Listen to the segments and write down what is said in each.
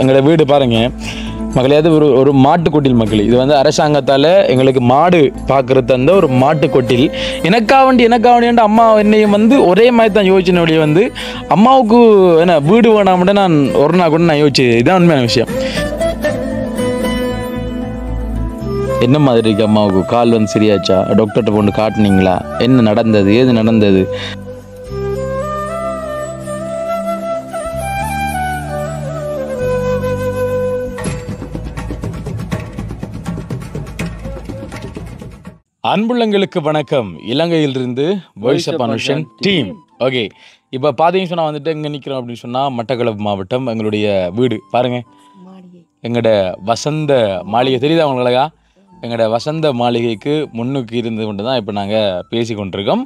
எங்களோட வீடு பாருங்க மக்களே, அது ஒரு மாட்டு கொட்டில் மக்கள். இது வந்து அரசாங்கத்தால் எங்களுக்கு மாடு பார்க்கறது அந்த ஒரு மாட்டு கொட்டில். எனக்கா வேண்டி அம்மா என்னையும் வந்து ஒரே மாதிரி தான் யோசிச்சின வழியை வந்து அம்மாவுக்கு என்ன வீடு வேணாம்ட்டு நான் ஒரு நாள் கூட நான் யோசிச்சது. இதுதான் உண்மையான விஷயம். என்ன மாதிரி இருக்கு அம்மாவுக்கு? கால் வந்து சரியாச்சா? டாக்டர்கிட்ட கொண்டு காட்டினீங்களா? என்ன நடந்தது? ஏது நடந்தது? அன்புள்ளங்களுக்கு வணக்கம். இலங்கையிலிருந்து voice of Anushan team. Okay, இப்போ பார்த்தீங்கன்னு சொன்னால் வந்துட்டு எங்கே நிற்கிறோம் அப்படின்னு சொன்னால் மட்டக்களப்பு மாவட்டம். எங்களுடைய வீடு பாருங்கள், எங்களோட வசந்த மாளிகை தெரியுதா உங்களுக்கு? எங்களோட வசந்த மாளிகைக்கு முன்னுக்கு இருந்து கொண்டு தான் இப்போ நாங்கள் பேசி கொண்டிருக்கோம்.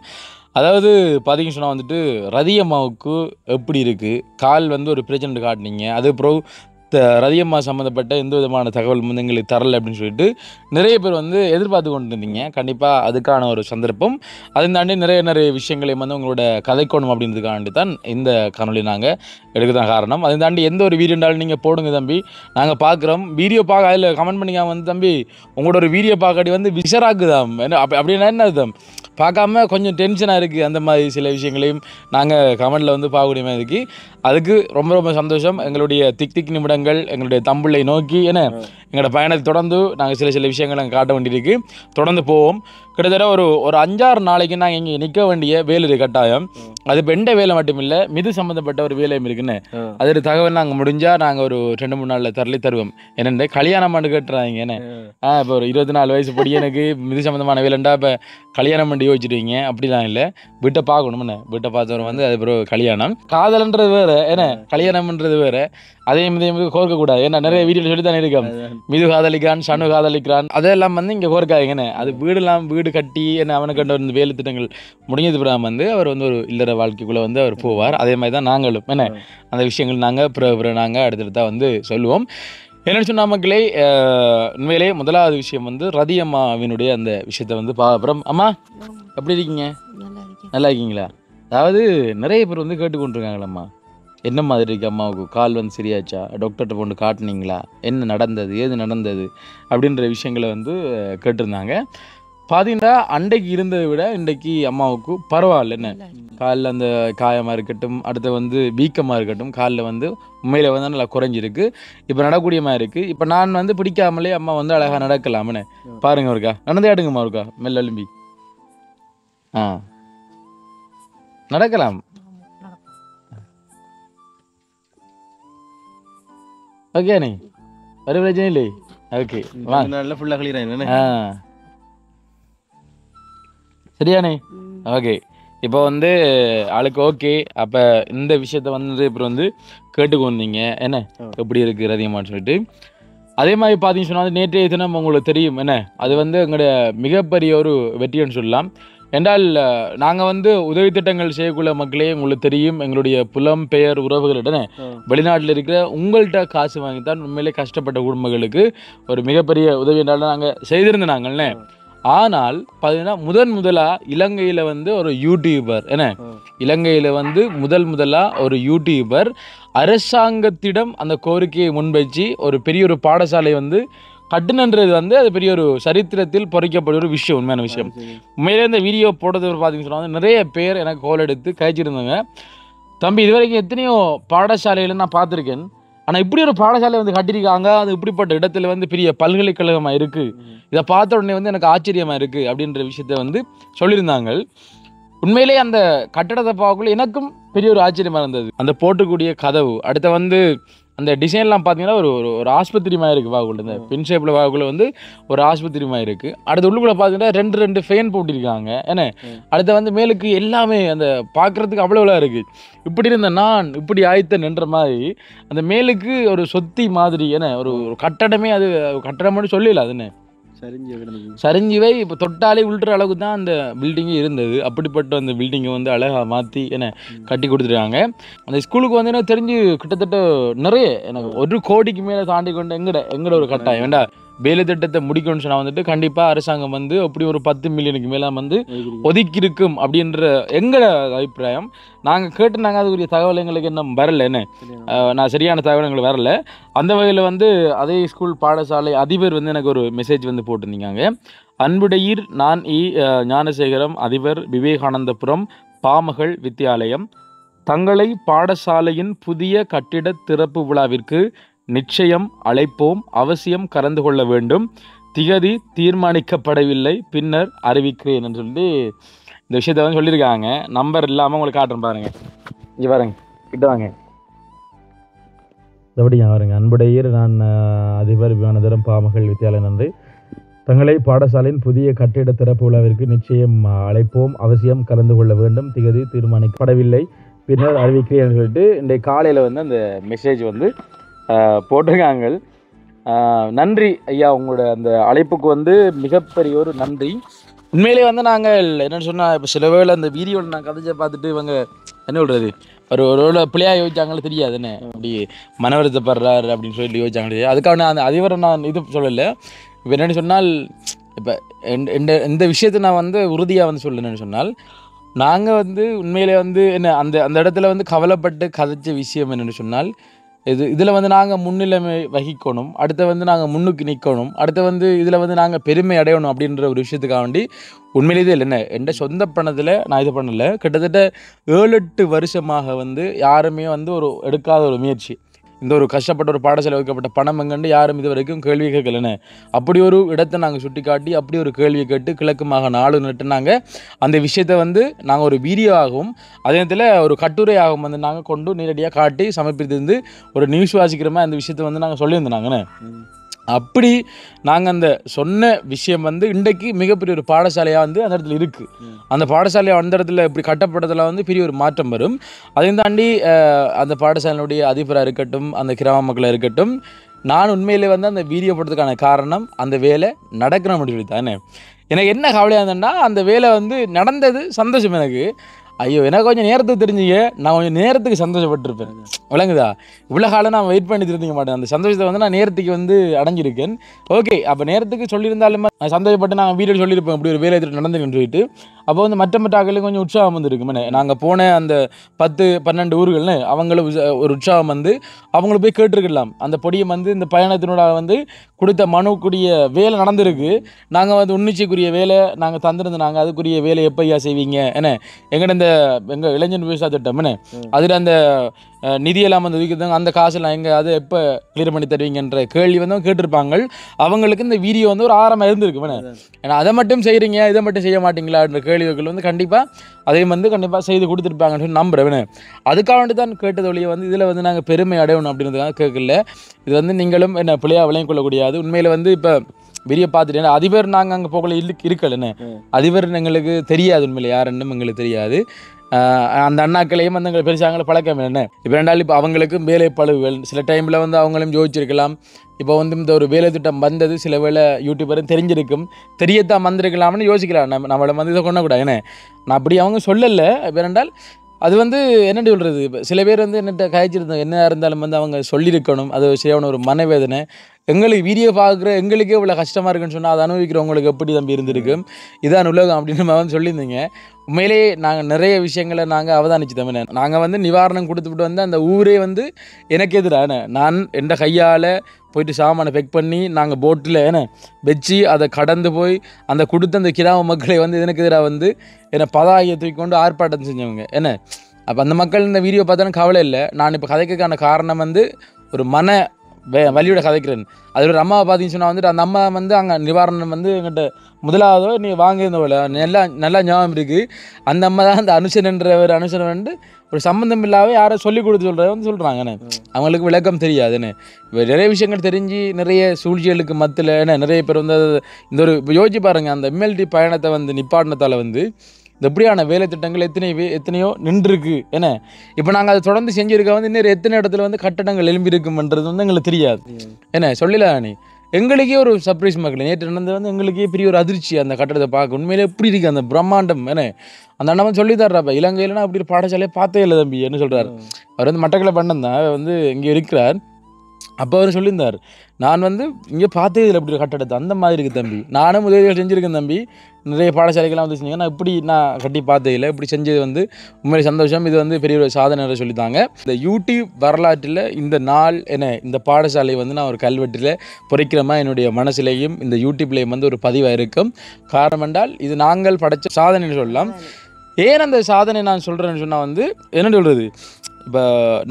அதாவது பார்த்தீங்கன்னு சொன்னால் வந்துட்டு ரதியம்மாவுக்கு எப்படி இருக்குது? கால் வந்து ஒரு பிரச்சனை காட்டினீங்க, அது அப்புறம் ரதியம்மா சம்மந்தப்பட்ட எந்த விதமான தகவல் வந்து எங்களுக்கு தரலை அப்படின்னு சொல்லிட்டு நிறைய பேர் வந்து எதிர்பார்த்து கொண்டு இருந்தீங்க. கண்டிப்பாக அதுக்கான ஒரு சந்தர்ப்பம். அதை தாண்டி நிறைய விஷயங்களையும் வந்து உங்களோட கதைக்கோணும் அப்படின்றதுக்காண்டி தான் இந்த காணொலி நாங்கள் எடுக்க தான் காரணம். அதை தாண்டி எந்த ஒரு வீடியோ இருந்தாலும் நீங்கள் போடுங்க தம்பி, நாங்கள் பார்க்குறோம். வீடியோ பார்க்க அதில் கமெண்ட் பண்ணிக்காம வந்து தம்பி உங்களோட ஒரு வீடியோ பார்க்காட்டி வந்து விசராக்குதாம் என்ன அப்படின்னா என்ன அர்த்தம்? பார்க்காம கொஞ்சம் டென்ஷனாக இருக்குது, அந்த மாதிரி சில விஷயங்களையும் நாங்கள் கமெண்டில் வந்து பார்க்கக்கூடிய மாதிரி இருக்குது. அதுக்கு ரொம்ப சந்தோஷம். எங்களுடைய திக் நிமிடங்கள் எங்களுடைய தம்பிள்ளை நோக்கி ஏன்னா எங்களோட பயணத்தை தொடர்ந்து நாங்கள் சில விஷயங்கள் நாங்கள் காட்ட வேண்டியிருக்கு. தொடர்ந்து போவோம். கிட்டத்தட்ட ஒரு 5-6 நாளைக்கு நாங்கள் இங்கே நிற்க வேண்டிய வேலை இருக்குது கட்டாயம். அது இப்போ எந்த வேலை மட்டும் இல்லை, மிது சம்மந்தப்பட்ட ஒரு வேலையும் இருக்குன்னு அது ஒரு தகவல் நாங்கள் முடிஞ்சால் நாங்கள் ஒரு 2-3 நாளில் தருவோம். என்னென்ன கல்யாணம் பண்ணி கேட்டுறாங்க என்ன இப்போ ஒரு 24 வயசு பொடி எனக்கு மிது சம்மந்தமான வேலைண்டா இப்போ கல்யாணம் பண்ணி யோசிச்சுடுவீங்க. அப்படிலாம் இல்லை, வீட்டை பார்க்கணும்னு வீட்டை பார்த்தவரை வந்து அது பிறகு கல்யாணம். காதல்ன்றது வேறு, ஏன்னா கல்யாணம்ன்றது வேறு. அதையும் கோர்க்கக்கூடாது. ஏன்னா நிறைய வீடியோவில் சொல்லி தானே இருக்கோம், மிது காதலிக்கிறான், சனு காதலிக்கிறான், அதெல்லாம் வந்து இங்கே கோர்க்காதீங்கன்னு. அது வீடு கட்டி என்ன அவனுக்கு கண்ட ஒரு வேலை திட்டங்கள் முடிஞ்சது பிறகு வந்து அவர் வந்து ஒரு இல்லற வாழ்க்கைக்குள்ளே வந்து அவர் போவார். அதே மாதிரி தான் நாங்களும் என்ன அந்த விஷயங்கள் நாங்கள் பிறகு நாங்கள் அடுத்தடுத்தா வந்து சொல்லுவோம். என்னென்னு சொன்னால் மக்களே, உண்மையிலே முதலாவது விஷயம் வந்து ரதியம்மாவினுடைய அந்த விஷயத்தை வந்து அப்புறம் அம்மா எப்படி இருக்கீங்க? நல்லா இருக்கீங்களா? அதாவது நிறைய பேர் வந்து கேட்டுக்கொண்டிருக்காங்களம்மா, என்ன மாதிரி இருக்கு அம்மாவுக்கு? கால் வந்து சரியாச்சா? டாக்டர்கிட்ட கொண்டு காட்டினீங்களா? என்ன நடந்தது? ஏது நடந்தது? அப்படின்ற விஷயங்களை வந்து கேட்டிருந்தாங்க. பார்த்தீங்கன்னா அன்றைக்கு இருந்ததை விட இன்றைக்கு அம்மாவுக்கு பரவாயில்ல. என்ன காலில் அந்த காயமாக இருக்கட்டும், அடுத்து வந்து வீக்கமாக இருக்கட்டும், காலில் வந்து உண்மையில் வந்து நல்லா குறைஞ்சிருக்கு. இப்போ நடக்கூடியமாக இருக்குது. இப்போ நான் வந்து பிடிக்காமலே அம்மா வந்து அழகாக நடக்கலாம்னு பாருங்க. இருக்கா நடந்தே ஆடுங்கம்மா, இருக்கா மெல்ல எலும்பி நடக்கலாம். ஓகே நீ ஒரு பிரச்சனை இல்லை. ஓகே ஃபுல்லாக கிளியர் சரியானே? ஓகே, இப்போ வந்து ஆளுக்கு ஓகே. அப்போ இந்த விஷயத்த வந்து இப்போ வந்து கேட்டுக்கொண்டீங்க என்ன எப்படி இருக்குது ரதியம்மான்னு சொல்லிட்டு. அதே மாதிரி பார்த்தீங்கன்னு சொன்னால் நேற்றைய தினம் உங்களுக்கு தெரியும் என்ன, அது வந்து எங்களுடைய மிகப்பெரிய ஒரு வெற்றின்னு சொல்லலாம். என்றால் நாங்கள் வந்து உதவி திட்டங்கள் செய்யக்குள்ள மக்களே உங்களுக்கு தெரியும், எங்களுடைய புலம்பெயர் உறவுகளிடனே வெளிநாட்டில் இருக்கிற உங்கள்கிட்ட காசு வாங்கித்தான் உண்மையிலே கஷ்டப்பட்ட குடும்பங்களுக்கு ஒரு மிகப்பெரிய உதவி என்றாலும் நாங்கள் செய்திருந்தோம் நாங்கள்னே. ஆனால் பார்த்தீங்கன்னா முதலாக இலங்கையில் வந்து ஒரு யூடியூபர் என்ன இலங்கையில் வந்து முதலாக ஒரு யூடியூபர் அரசாங்கத்திடம் அந்த கோரிக்கையை முன்வைச்சு ஒரு பெரிய ஒரு பாடசாலை வந்து கட்டுனன்றது வந்து அது பெரிய ஒரு சரித்திரத்தில் பொறிக்கப்பட்ட ஒரு விஷயம், உண்மையான விஷயம். உண்மையிலே இந்த வீடியோ போட்டது பார்த்தீங்கன்னு சொன்னால் நிறைய பேர் எனக்கு கால் எடுத்து கழிச்சிருந்தாங்க. தம்பி இதுவரைக்கும் எத்தனையோ பாடசாலையில் நான் பார்த்துருக்கேன், ஆனால் இப்படி ஒரு பாடசாலை வந்து கட்டியிருக்காங்க, அது இப்படிப்பட்ட இடத்துல வந்து பெரிய பல்கலைக்கழகமாக இருக்குது, இதை பார்த்த உடனே வந்து எனக்கு ஆச்சரியமாக இருக்குது அப்படின்ற விஷயத்த வந்து சொல்லியிருந்தாங்க. உண்மையிலே அந்த கட்டடத்தை பார்க்கக்குள்ள எனக்கும் பெரிய ஒரு ஆச்சரியமாக இருந்தது. அந்த போட்டுக்கூடிய கதவு அடுத்த வந்து அந்த டிசைன்லாம் பார்த்தீங்கன்னா ஒரு ஆஸ்பத்திரி மாதிரி இருக்குது. வாக்குள்ள இந்த பின் ஷேப்பில் வாக்குள்ள வந்து ஒரு ஆஸ்பத்திரி மாதிரி இருக்குது. அடுத்த உள்ளுக்குள்ளே பார்த்தீங்கன்னா ரெண்டு ஃபேன் போட்டிருக்காங்க. ஏன்னா அடுத்த வந்து மேலுக்கு எல்லாமே அந்த பார்க்குறதுக்கு அவ்வளோலாம் இருக்குது. இப்படி இருந்த நான் இப்படி ஆயத்த நின்ற மாதிரி அந்த மேலுக்கு ஒரு சொத்தி மாதிரி ஏன்னா ஒரு கட்டடமே, அது கட்டடம்னு சொல்லல, அதுன்னு சரிஞ்சுவை இப்போ தொட்டாலே உள்ற அளவுக்கு தான் அந்த பில்டிங்கே இருந்தது. அப்படிப்பட்ட அந்த பில்டிங்கை வந்து அழகாக மாற்றி என்ன கட்டி கொடுத்துருக்காங்க. அந்த ஸ்கூலுக்கு வந்து என்ன தெரிஞ்சு கிட்டத்தட்ட நிறைய எனக்கு 1 கோடிக்கு மேலே தாண்டி கொண்டு எங்கட ஒரு கட்டாயம் வேண்டா வேலை திட்டத்தை முடிக்கணும்னு சொன்னால் வந்துட்டு கண்டிப்பாக அரசாங்கம் வந்து அப்படி ஒரு 10 மில்லியனுக்கு மேலே வந்து ஒதுக்கி இருக்கும் அப்படின்ற எங்களோட அபிப்பிராயம். நாங்கள் கேட்டு நாங்கள் அதுக்குரிய தகவல் எங்களுக்கு இன்னும் வரல, என்ன நான் சரியான தகவல் எங்களுக்கு வரல. அந்த வகையில் வந்து அதே ஸ்கூல் பாடசாலை அதிபர் வந்து எனக்கு ஒரு மெசேஜ் வந்து போட்டிருந்தீங்க. அன்புடையீர் நான் ஞானசேகரம் அதிபர் விவேகானந்தபுரம் பாமகள் வித்தியாலயம் தங்களை பாடசாலையின் புதிய கட்டிட திறப்பு விழாவிற்கு நிச்சயம் அழைப்போம், அவசியம் கலந்து கொள்ள வேண்டும், திகதி தீர்மானிக்கப்படவில்லை, பின்னர் அறிவிக்கிறேன் என்று சொல்லி இந்த விஷயத்த வந்து சொல்லியிருக்காங்க. நம்பர் இல்லாமல் உங்களுக்கு காட்டுறேன் பாருங்க. இங்கே பாருங்க, கிட்ட வாங்க. எப்படிங்க பாருங்க. அன்புடையீர் நான் அதிபர் விமானதரம் பாமகள் வித்தியாலயம் நன்றி தங்களை பாடசாலையின் புதிய கட்டிட திறப்பு விழாவிற்கு நிச்சயம் அழைப்போம், அவசியம் கலந்து கொள்ள வேண்டும், திகதி தீர்மானிக்கப்படவில்லை, பின்னர் அறிவிக்கிறேன்னு சொல்லிட்டு இன்றைய காலையில் வந்து அந்த மெசேஜ் வந்து போட்டிருக்காங்க. நன்றி ஐயா, உங்களோட அந்த அழைப்புக்கு வந்து மிகப்பெரிய ஒரு நன்றி. உண்மையிலே வந்து நாங்கள் என்னென்னு சொன்னால் இப்போ சில வேளை அந்த வீடியோவில் நான் கதைச்சை பார்த்துட்டு இவங்க என்ன சொல்கிறது ஒரு பிள்ளையாக யோசிச்சாங்களே தெரியாது, என்ன அப்படி மனவருத்தப்படுறாரு அப்படின்னு சொல்லி யோசிச்சாங்களே. அதுக்காக அந்த அதிபரை நான் இது சொல்லலை. இப்போ என்னென்னு சொன்னால் இப்போ இந்த விஷயத்தை நான் வந்து உறுதியாக வந்து சொல்லணுன்னு சொன்னால் நாங்கள் வந்து உண்மையிலே வந்து என்ன அந்த இடத்துல வந்து கவலைப்பட்டு கதைச்ச விஷயம் என்னென்னு சொன்னால் இதில் வந்து நாங்கள் முன்னிலைமை வகிக்கணும், அடுத்து வந்து நாங்கள் முன்னுக்கு நிற்கணும், அடுத்து வந்து இதில் வந்து நாங்கள் பெருமை அடையணும் அப்படின்ற ஒரு விஷயத்துக்காக வேண்டி உண்மையிலேயே இல்லை. என்ன எந்த சொந்த பணத்தில் நான் இது பண்ணலை. கிட்டத்தட்ட 7-8 வருஷமாக வந்து யாருமே வந்து ஒரு எடுக்காத ஒரு முயற்சி. இந்த ஒரு கஷ்டப்பட்ட ஒரு பாடசாலை வைக்கப்பட்ட பணம் எங்கண்டு யாரும் இது வரைக்கும் கேள்வி கேட்கலன்னு அப்படி ஒரு இடத்தை நாங்கள் சுட்டி காட்டி அப்படி ஒரு கேள்வியை கேட்டு கிழக்குமாக நாடு நட்டு நாங்கள் அந்த விஷயத்தை வந்து நாங்கள் ஒரு வீடியோ ஆகவும் அதே நேரத்தில் ஒரு கட்டுரையாகவும் வந்து நாங்கள் கொண்டு நேரடியாக காட்டி சமர்ப்பித்திருந்து ஒரு நியூஸ் வாசிக்கிறோமா அந்த விஷயத்தை வந்து நாங்கள் சொல்லியிருந்தோம். அப்படி நாங்கள் அந்த சொன்ன விஷயம் வந்து இன்றைக்கு மிகப்பெரிய ஒரு பாடசாலையாக வந்து அந்த இடத்துல இருக்குது. அந்த பாடசாலையாக அந்த இடத்துல இப்படி கட்டப்பட்டதில் வந்து பெரிய ஒரு மாற்றம் வரும். அதையும் தாண்டி அந்த பாடசாலையினுடைய அதிபராக இருக்கட்டும், அந்த கிராம மக்களாக இருக்கட்டும், நான் உண்மையிலே வந்து அந்த வீடியோ போடுறதுக்கான காரணம் அந்த வேலை நடக்கணும் அப்படின்னு சொல்லி தானே. எனக்கு என்ன கவலையாக இருந்தேன்னா அந்த வேலை வந்து நடந்தது சந்தோஷம் எனக்கு. ஐயோ எனக்கு கொஞ்சம் நேரத்துக்கு தெரிஞ்சுங்க, நான் கொஞ்சம் நேரத்துக்கு சந்தோஷப்பட்டிருப்பேன். விளங்குதா? இவ்வளோ காலம் நான் வெயிட் பண்ணி தெரிஞ்சுக்க மாட்டேன். அந்த சந்தோஷத்தை வந்து நான் நேரத்துக்கு வந்து அடைஞ்சிருக்கேன். ஓகே, அப்போ நேரத்துக்கு சொல்லியிருந்தாலுமே நான் சந்தோஷப்பட்டு நாங்கள் வீடியோ சொல்லியிருப்பேன் இப்படி ஒரு வேலை நடந்துன்னு சொல்லிட்டு. அப்போ வந்து மற்ற ஆக்களுக்கு கொஞ்சம் உற்சாகம் வந்துருக்குமே. நாங்கள் போன அந்த 10-12 ஊர்கள்னு அவங்களும் ஒரு உற்சாகம் வந்து அவங்கள போய் கேட்டுருக்கலாம். அந்த பொடியை வந்து இந்த பயணத்தினோட வந்து கொடுத்த மனுக்குரிய வேலை நடந்திருக்கு. நாங்கள் வந்து உன்னிச்சைக்குரிய வேலை நாங்கள் தந்திருந்தோம். நாங்கள் அதுக்குரிய வேலை எப்போயா செய்வீங்க என்ன எங்கள்ட இந்த எங்கள் இளைஞர் விவசாய திட்டம் என்ன அதில் அந்த நிதியெல்லாம் வந்து ஒதுக்கிட்டாங்க, அந்த காசெல்லாம் எங்கே அதை எப்போ கிளியர் பண்ணி தருவீங்கன்ற கேள்வி வந்து கேட்டிருப்பாங்க. அவங்களுக்கு இந்த வீடியோ வந்து ஒரு ஆரம்பம் இருந்திருக்கு. ஏன்னா அதை மட்டும் செய்கிறீங்க, இதை மட்டும் செய்ய மாட்டீங்களான்ற கேள்விகள் வந்து கண்டிப்பாக அதையும் வந்து கண்டிப்பாக செய்து கொடுத்துருப்பாங்கன்னு சொல்லி நம்புறேன். அதுக்காக வேண்டி தான் கேட்டது வழியை வந்து இதில் வந்து நாங்கள் பெருமை அடையணும் அப்படின்றதுக்காக கேட்கல. இது வந்து நீங்களும் என்ன பிள்ளையாக விளையும் கொள்ளக்கூடியது. உண்மையில் வந்து இப்போ வீடியோ பார்த்துட்டு அதிபர் நாங்கள் அங்கே போகல இருக்கலன்னு அதிபர் எங்களுக்கு தெரியாது. உண்மையில் யாருன்னு எங்களுக்கு தெரியாது. அந்த அண்ணாக்களையும் வந்து எங்களை பெருசாங்களை பழக்கம் என்ன. இப்போ ரெண்டாலும் இப்போ அவங்களுக்கு வேலை பழுவுகள் சில டைமில் வந்து அவங்களும் யோசிச்சிருக்கலாம். இப்போ வந்து இந்த ஒரு வேலை திட்டம் வந்தது சில வேலை யூடியூபரும் தெரிஞ்சிருக்கும், தெரியத்தான் வந்திருக்கலாம்னு யோசிக்கலாம். நம்மளை வந்து இதை கொண்டக்கூடாது. ஏன்னா நான் அப்படி அவங்க சொல்லலை. இப்போ ரெண்டால் அது வந்து என்னென்னு சொல்கிறது, இப்போ சில பேர் வந்து என்னட்ட காய்ச்சிருந்தோம் என்ன இருந்தாலும் வந்து அவங்க சொல்லியிருக்கணும். அது சரியான ஒரு மனவேதனை. எங்களுக்கு வீடியோ பார்க்குற எங்களுக்கே இவ்வளோ கஷ்டமாக இருக்குன்னு சொன்னால் அதை அனுபவிக்கிறவங்களுக்கு எப்படி தம்பி இருந்திருக்கு, இதான் உலகம் அப்படின்னு நம்ம வந்து சொல்லியிருந்தீங்க. உண்மையிலேயே நாங்கள் நிறைய விஷயங்களை நாங்கள் அவதானிச்சு தமிழ் நாங்கள் வந்து நிவாரணம் கொடுத்துட்டு வந்து அந்த ஊரே வந்து எனக்கு எதிரான நான் எந்த கையால் போயிட்டு சாமானை பெக் பண்ணி நாங்கள் போட்டில் வச்சு அதை கடந்து போய் அந்த கொடுத்த அந்த கிராம மக்களை வந்து எனக்கு எதிராக வந்து என்னை பதாகையை தூக்கி கொண்டு ஆர்ப்பாட்டம் செஞ்சவங்க என்ன. அப்போ அந்த மக்கள் இந்த வீடியோ பார்த்தாலும் கவலை இல்லை. நான் இப்போ கதைக்கான காரணம் வந்து ஒரு வலியோட கதைக்கிறேன். அதில் ஒரு அம்மாவை பார்த்தீங்கன்னு சொன்னால் வந்துட்டு அந்த அம்மா வந்து அங்கே நிவாரணம் வந்து எங்கிட்ட முதலாவதோ நீ வாங்கியிருந்தவள நல்லா ஞாபகம் இருக்குது. அந்த அம்மா தான் அந்த அனுசரன் வந்து ஒரு சம்மந்தம் இல்லாமல் யாரை சொல்லிக் கொடுத்து சொல்கிறத வந்து சொல்கிறாங்கண்ணே. அவங்களுக்கு விளக்கம் தெரியாதுன்னு. இப்போ நிறைய விஷயங்கள் தெரிஞ்சு நிறைய சூழ்ச்சிகளுக்கு மத்தியில் நிறைய பேர் வந்து இந்த ஒரு இப்போ யோசிச்சு பாருங்கள். அந்த எம்எல்டி பயணத்தை வந்து நிப்பாட்டினத்தால் வந்து இந்த எப்படியான வேலை திட்டங்கள் எத்தனையோ நின்றுருக்கு. ஏன்னா இப்போ நாங்கள் அதை தொடர்ந்து செஞ்சுருக்க வந்து இன்னொரு எத்தனை இடத்துல வந்து கட்டடங்கள் எழும்பி இருக்குன்றது வந்து எங்களுக்கு தெரியாது. என்ன சொல்லலாம் நீ எங்களுக்கே ஒரு சர்ப்ரைஸ் மக்கள் நேற்று நடந்தது வந்து எங்களுக்கே பெரிய ஒரு அதிர்ச்சி. அந்த கட்டடத்தை பார்க்க உண்மையிலே எப்படி இருக்குது அந்த பிரம்மாண்டம். என்ன அந்த அண்ணன் வந்து சொல்லி தர்றாப்பா இலங்கையிலனா அப்படி ஒரு பாடசாலையை பார்த்தே இல்லை தம்பி என்ன சொல்கிறார். அவர் வந்து மட்டக்களப்பு அண்ணன் தான் வந்து இங்கே இருக்கிறார். அப்போ அவர் சொல்லியிருந்தார், நான் வந்து இங்கே பார்த்தது இல்லை இப்படி ஒரு கட்டடத்தை, அந்த மாதிரி இருக்குது தம்பி, நானும் உதவிகள் செஞ்சுருக்கேன் தம்பி, நிறைய பாடசாலைகள்லாம் வந்து செஞ்சீங்க, நான் இப்படி நான் கட்டி பார்த்தது இல்லை, இப்படி செஞ்சது வந்து உண்மையிலே சந்தோஷம், இது வந்து பெரிய ஒரு சாதனை சொல்லித்தாங்க. இந்த யூடியூப் வரலாற்றில் இந்த நாள் இந்த பாடசாலை வந்து நான் ஒரு கல்வெட்டில் பொறிக்கிறமா என்னுடைய மனசிலேயும் இந்த யூடியூப்லேயும் வந்து ஒரு பதிவாக இருக்கும். காரணம் என்றால் இது நாங்கள் படைத்த சாதனைன்னு சொல்லலாம். ஏன் அந்த சாதனை நான் சொல்கிறேன்னு சொன்னால் வந்து என்ன சொல்கிறது, இப்போ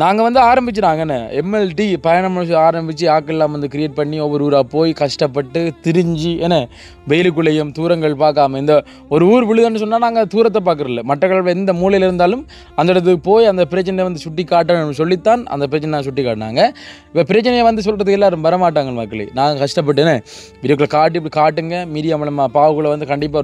நாங்கள் வந்து ஆரம்பிச்சுனாங்கண்ணே எம்எல்டி பயணம் ஆரம்பித்து ஆக்கெல்லாம் வந்து க்ரியேட் பண்ணி ஒவ்வொரு ஊராக போய் கஷ்டப்பட்டு திரிஞ்சு வெயிலுக்குள்ளேயும் தூரங்கள் பார்க்காம இந்த ஒரு ஊர் விழுதுன்னு சொன்னால் நாங்கள் தூரத்தை பார்க்குறதில்ல, மட்டக்களப்பில் எந்த மூலையில் இருந்தாலும் அந்த இடத்துக்கு போய் அந்த பிரச்சனையை வந்து சுட்டி காட்டணும் சொல்லித்தான் அந்த பிரச்சனை சுட்டி காட்டினாங்க. இப்போ பிரச்சனையை வந்து சொல்கிறதுக்கு எல்லோரும் வரமாட்டாங்க மக்களே, நாங்கள் கஷ்டப்பட்டுன்னு வீடியோக்களை காட்டி இப்படி காட்டுங்க, மீடியா மூலமாக பாவுக்குள்ளே வந்து கண்டிப்பாக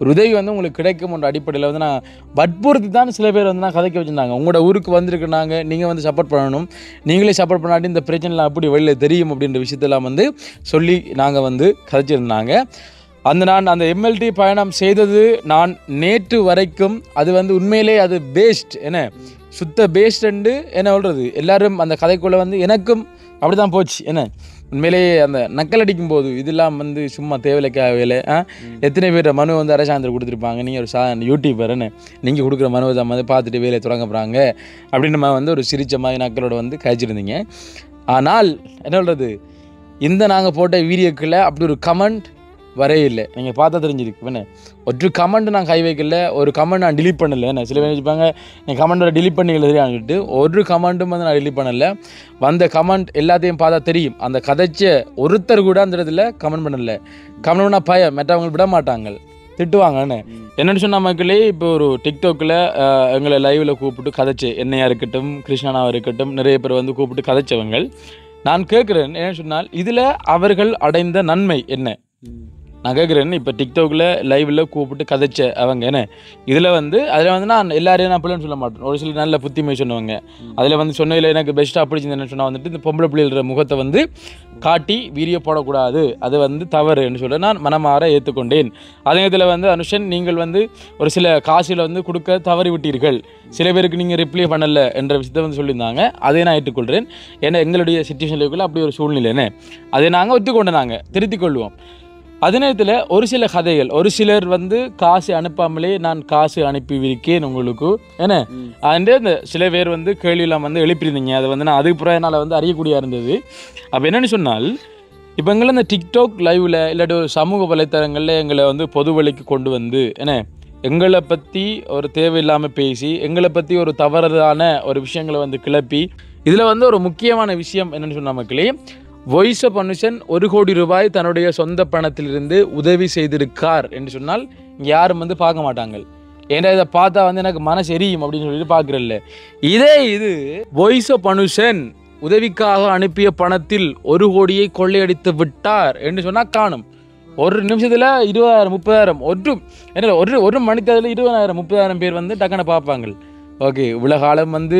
ஒரு உதவி வந்து உங்களுக்கு கிடைக்கும் என்ற அடிப்படையில் வந்து நான் வற்புறுத்தி தான் சில பேர் வந்து நான் கதைக்க வச்சுருந்தாங்க. உங்களோட ஊருக்கு வந்துருக்குனாங்க, நீங்கள் வந்து சப்போர்ட் பண்ணணும், நீங்களே சப்போர்ட் பண்ணாட்டி இந்த பிரச்சனைலாம் அப்படி வெளியில் தெரியும் அப்படின்ற விஷயத்தெல்லாம் வந்து சொல்லி நாங்கள் வந்து கதைச்சிருந்தாங்க. நான் அந்த எம்எல்டி பயணம் செய்தது நான் நேற்று வரைக்கும் அது வந்து உண்மையிலே அது பேஸ்ட் சுத்த பேஸ்ட்டு என்ன சொல்கிறது, எல்லோரும் அந்த கதைக்குள்ளே வந்து எனக்கும் அப்படி தான் போச்சு. உண்மையிலேயே அந்த நக்கல் அடிக்கும் போது இதெல்லாம் வந்து சும்மா தேவையில்லைக்காக வேலை. எத்தனை பேர் மனு வந்து அரசாங்கத்தில் கொடுத்துருப்பாங்க, நீங்கள் ஒரு யூடியூபர்னு நீங்கள் கொடுக்குற மனுவை தான் வந்து பார்த்துட்டு வேலையை தொடங்க போகிறாங்க அப்படின்னு நம்ம வந்து ஒரு சிரிச்ச மாதிரி நக்களோட வந்து கழிச்சிருந்தீங்க. ஆனால் என்ன சொல்கிறது, இந்த நாங்கள் போட்ட வீடியோக்களில் அப்படி ஒரு கமெண்ட் வரவே இல்லை. நீங்கள் பார்த்தா தெரிஞ்சிருக்கு ஒரு கமெண்ட் நான் கை வைக்கல, ஒரு கமெண்ட் நான் டிலீட் பண்ணலை. சில பேர் வச்சுப்பாங்க என் கமெண்ட்டை டிலீட் பண்ணி எழுதுறான்ட்டு, ஒரு கமெண்ட்டும் வந்து நான் டிலீட் பண்ணலை. வந்த கமெண்ட் எல்லாத்தையும் பார்த்தா தெரியும், அந்த கதைச்ச ஒருத்தர் கூட அந்த இடத்துல கமெண்ட் பண்ணலை. கமெண்ட் பண்ணால் பயம் மற்றவங்க விட மாட்டாங்க, திட்டுவாங்கன்னு. என்னென்னு சொன்ன மக்களே, இப்போ ஒரு டிக்டாக்கில் எங்களை லைவில் கூப்பிட்டு கதைச்சு என்னையாக இருக்கட்டும் கிருஷ்ணனாவாக இருக்கட்டும் நிறைய பேர் வந்து கூப்பிட்டு கதைச்சவங்க. நான் கேட்குறேன் என்ன சொன்னால் இதில் அவர்கள் அடைந்த நன்மை என்ன நான் கேட்குறேன். இப்போ டிக்டாக்கில் லைவில் கூப்பிட்டு கதைச்ச அவங்க இதில் வந்து அதில் வந்து நான் எல்லாரையும் நான் பிள்ளைன்னு சொல்ல மாட்டேன், ஒரு சில நல்ல புத்திமை சொன்னவங்க. அதில் வந்து சொன்னதில் எனக்கு பெஸ்ட்டாக பிடிச்சிருந்தேன்னு சொன்னால் வந்துட்டு இந்த பொம்பளை பிள்ளைகள முகத்தை வந்து காட்டி வீடியோ போடக்கூடாது, அது வந்து தவறுன்னு சொல்ல நான் மனமாற ஏற்றுக்கொண்டேன். அதே இதில் வந்து அனுஷன் நீங்கள் வந்து ஒரு சில காசில் வந்து கொடுக்க தவறி விட்டீர்கள், சில பேருக்கு நீங்கள் ரிப்ளை பண்ணலை என்ற விஷயத்தை வந்து சொல்லியிருந்தாங்க. அதை நான் ஏற்றுக்கொள்கிறேன். ஏன்னா எங்களுடைய சிச்சுவேஷன்ல அப்படி ஒரு சூழ்நிலை அதை நாங்கள் ஒத்துக்கொண்டு நாங்கள் திருத்திக் கொள்வோம். அதே நேரத்தில் ஒரு சில கதைகள் ஒரு சிலர் வந்து காசு அனுப்பாமலே நான் காசு அனுப்பிவிருக்கேன் உங்களுக்கு அந்த சில பேர் வந்து கேள்வியெல்லாம் வந்து எழுப்பியிருந்தீங்க, அதை வந்து நான் அதுக்கப்புறம் என்னால் வந்து அறியக்கூடியதாக இருந்தது. அப்போ என்னென்னு சொன்னால் இப்போ எங்களை இந்த டிக்டாக் லைவில் இல்லாட்டி ஒரு சமூக வலைத்தளங்களில் எங்களை வந்து பொது வழிக்கு கொண்டு வந்து எங்களை பற்றி ஒரு தேவையில்லாமல் பேசி எங்களை பற்றி ஒரு தவறான ஒரு விஷயங்களை வந்து கிளப்பி இதில் வந்து ஒரு முக்கியமான விஷயம் என்னென்னு சொன்ன மக்களே, வாய்ஸ் ஆஃப் அனுஷன் 1 கோடி ரூபாய் தன்னுடைய சொந்த பணத்திலிருந்து உதவி செய்திருக்கார் என்று சொன்னால் இங்கே யாரும் வந்து பார்க்க மாட்டாங்க. ஏன்னா இதை பார்த்தா வந்து எனக்கு மனசு எரியும் அப்படின்னு சொல்லிட்டு பார்க்குறல்ல. இது வாய்ஸ் ஆஃப் அனுஷன் உதவிக்காக அனுப்பிய பணத்தில் 1 கோடியை கொள்ளையடித்து விட்டார் என்று சொன்னால் காணும். ஒரு நிமிஷத்தில் 20,000 30,000 ஒரு மணித்தேதில் 20,000 30,000 பேர் வந்து டக்குன்னு பார்ப்பாங்க. ஓகே, இவ்வளோ காலம் வந்து